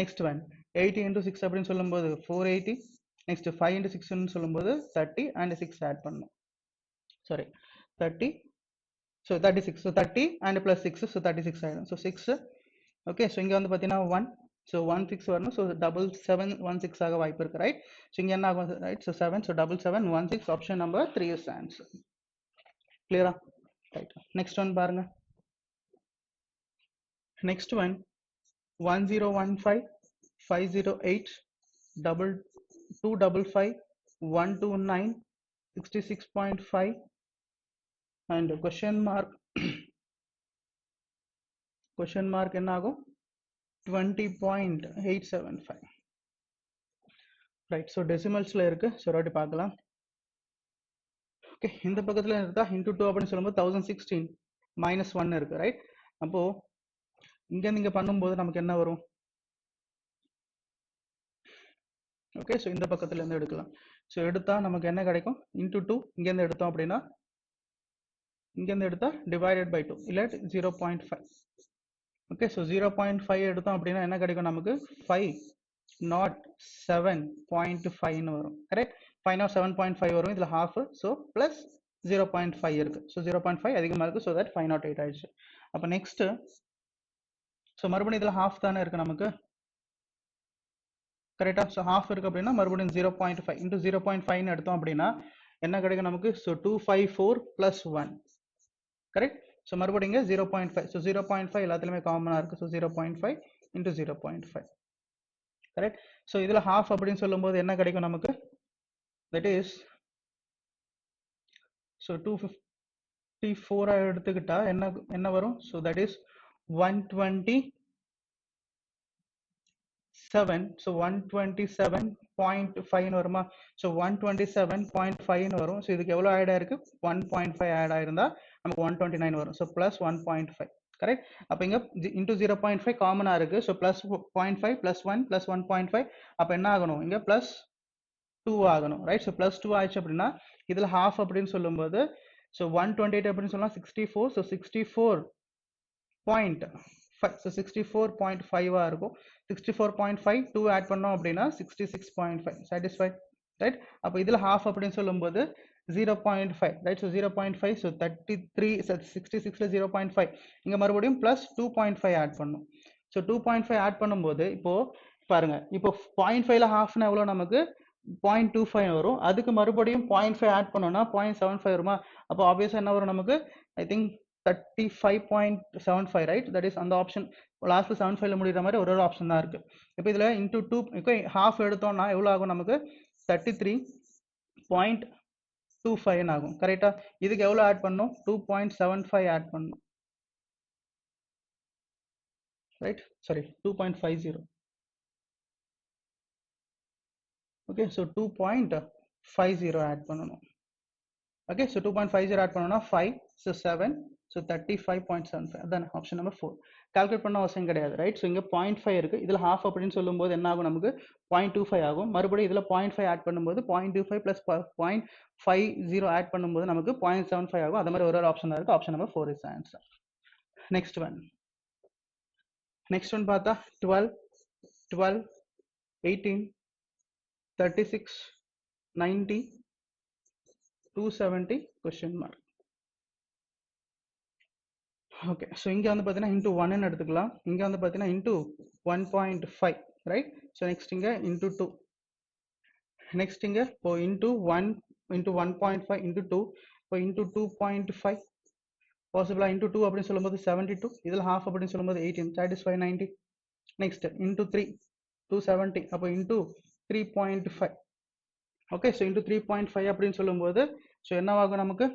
next one 80 into 6 அப்படின்னு சொல்லும்போது 480. next 5 into 6 ன்னு சொல்லும்போது 30 and 6 add பண்ணணும், sorry 30, so 36, so 30 and plus 6, so 36 ஆயிடும். so 6, okay, so இங்க வந்து பாத்தீங்கன்னா 1, so 16 வரணும், so double 7 16 ஆக வாய்ப்பு இருக்கு, right? so இங்க என்ன ஆகும், right? so 7, so double 7 16, option number 3 is the answer. clear ah? right, next one பாருங்க. next one 1015 508 double 255 129 66.5 and question mark question mark என்ன ஆகும் 20.875 ரைட். ஸோ டெசிமல்ஸ்ல இருக்கு. ஸோ ஒரு வாட்டி பார்க்கலாம். ஓகே, இந்த பக்கத்துல இருந்தா இன்டூ 2 அப்படின்னு சொல்லும்போது 1016 மைனஸ் 1 இருக்கு ரைட். அப்போ இங்க நீங்க பண்ணும்போது நமக்கு என்ன வரும்? ஓகே, ஸோ இந்த பக்கத்துல இருந்து எடுக்கலாம். ஸோ எடுத்தா நமக்கு என்ன கிடைக்கும்? இன்டூ 2 இங்க இருந்து எடுத்தோம் அப்படின்னா இங்க இருந்து எடுத்தா டிவைடட் பை 2 இல்ல 0.5. ஓகே, ஸோ 0.5 எடுத்தோம் அப்படின்னா என்ன கிடைக்கும் நமக்கு? 507.5 வரும் கரெக்ட். 507.5 வரும். இதுல ஹாஃப், ஸோ பிளஸ் 0.5 இருக்கு. ஸோ 0.5 அதிகமா இருக்கு. ஸோ தட் 508 ஆயிடுச்சு. அப்போ நெக்ஸ்ட், ஸோ மறுபடியும் இதுல ஹாஃப் தானே இருக்கு நமக்கு கரெக்டா. ஸோ ஹாஃப் இருக்கு அப்படின்னா மறுபடியும் 0.5 இன்டூ 0.5 எடுத்தோம் அப்படின்னா என்ன கிடைக்கும் நமக்கு? So 254 plus 1 correct. ஸோ மறுபடியும் இங்க 0.5. ஸோ 0.5 எல்லாத்துலயுமே காமனா இருக்கு. So 0.5 into 0.5 correct. ஸோ இதுல ஹாஃப் அப்படின்னு சொல்லும்போது என்ன கிடைக்கும் நமக்கு? தட் இஸ் ஸோ 254 எடுத்துக்கிட்டா என்ன என்ன வரும்? So that is 127. ஸோ 127.5 வருமா? ஸோ 127.5 வரும். ஸோ இதுக்கு எவ்வளோ ஆட் ஆயிருக்கு? 1.5 ஆட் ஆயிருந்தா நமக்கு 129 வரும். So plus 1.5 correct. அப்போ இங்க இன்டூ 0.5 காமனா இருக்கு. So plus 0.5 plus 1 plus 1.5. அப்போ என்ன ஆகணும்? இங்க பிளஸ் 2 ஆகணும் ரைட். ஸோ பிளஸ் 2 ஆயிடுச்சு அப்படின்னா இதுல ஹாஃப் அப்படின்னு சொல்லும்போது ஸோ 128 அப்படின்னு சொல்லலாம் 64. ஸோ 64.5. ஸோ 64.5 இருக்கும். 64.5 2 ஆட் பண்ணோம் அப்படின்னா 66.5 சாட்டிஸ்ஃபைட் ரைட். அப்போ இதுல ஹாஃப் அப்படின்னு சொல்லும்போது 0.5 ரைட். ஸோ 0.5. ஸோ 33 66ல 0.5 இங்க மறுபடியும் பிளஸ் 2.5 ஆட் பண்ணும். ஸோ 2.5 ஆட் பண்ணும்போது இப்போ பாருங்க, இப்போ 0.5ல ஹாஃப்னா எவ்வளோ நமக்கு? 0.25 வரும். அதுக்கு மறுபடியும் 0.5 ஆட் பண்ணோம்னா 0.75 வருமா? அப்போ ஆப்வியஸா என்ன வரும் நமக்கு? I think 35.75 right. That is அந்த ஆப்ஷன் லாஸ்ட்ல 75ல முடிகிற மாதிரி ஒரு ஆப்ஷன் தான் இருக்கு. இப்போ இதுல இன்டூ 2 ஹாஃப் எடுத்தோம்னா எவ்வளவு ஆகும் நமக்கு? 33.25 ஆகும் கரெக்டா. இதுக்கு எவ்வளவு ஆட் பண்ணும்? 2.75 ஆட் பண்ணும் right. Sorry 2.50. Okay, so 2.50 add பண்ணணும். ஓகே, ஸோ 2.50 ஆட் பண்ணோம்னா 5, ஸோ 7, ஸோ 35.75. அதான் ஆப்ஷன் நம்பர் 4. கால்குலேட் பண்ண அவசியம் கிடையாது ரைட். ஸோ இங்கே 0.5 இருக்கு. இதில் ஹாஃப் அப்படின்னு சொல்லும்போது என்ன ஆகும் நமக்கு? 0.25 ஆகும். மறுபடியும் இதில் 0.5 ஆட் பண்ணும்போது 0.25 ப்ளஸ் 0.50 ஆட் பண்ணும்போது நமக்கு 0.75 ஆகும். அது மாதிரி ஒரு ஆப்ஷன் இருக்கு. Option number 4 is answer. Next one பார்த்தா 12, 18, 36, 90, 270 question mark. ஓகே, ஸோ இங்கே வந்து பார்த்தீங்கன்னா இன்டூ 1ன்னு எடுத்துக்கலாம். இங்கே வந்து பார்த்தீங்கன்னா இன்டூ 1.5 ரைட். ஸோ நெக்ஸ்ட் இங்கே இன்டூ 2. நெக்ஸ்ட் இங்கே இப்போ இன்டூ 1 இன்டூ 1.5 இன்டூ 2. இப்போ இன்டூ 2.5 பாசிபிளா இன்டூ 2 அப்படின்னு சொல்லும்போது 72. இதில் ஹாஃப் அப்படின்னு சொல்லும்போது 18 சாட்டிஸ்ஃபை 90. Next into 3 270. அப்போ இன்டூ 3.5. ஓகே, ஸோ இன்டூ 3.5 அப்படின்னு சொல்லும்போது ஸோ என்னவாகும் நமக்கு?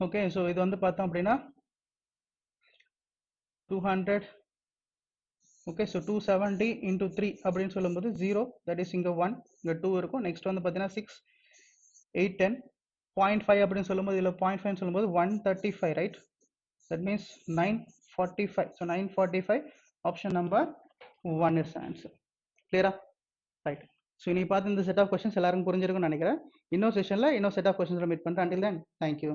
ஓகே, ஸோ இது வந்து பார்த்தோம் அப்படின்னா 200. ஓகே, ஸோ 270 இன்டூ 3 அப்படின்னு சொல்லும்போது 0, தட் இஸ் இங்கே 1, இங்கே 2 இருக்கும். நெக்ஸ்ட் வந்து பார்த்தீங்கன்னா 6, 8, 10. 0.5 அப்படின்னு சொல்லும்போது இதில் 0.5 சொல்லும்போது 135 right. That means 945. So 945 option number 1 is answer. கிளியரா ரைட். ஸோ இன்னைக்கு பார்த்து இந்த செட் ஆஃப் கொஸ்டின்ஸ் எல்லாருக்கும் புரிஞ்சிருக்கும்னு நினைக்கிறேன். இன்னொரு செஷனில் இன்னொரு செட் ஆஃப் கொஸ்டின்ஸில் மீட் பண்ணுறேன். Until then thank you.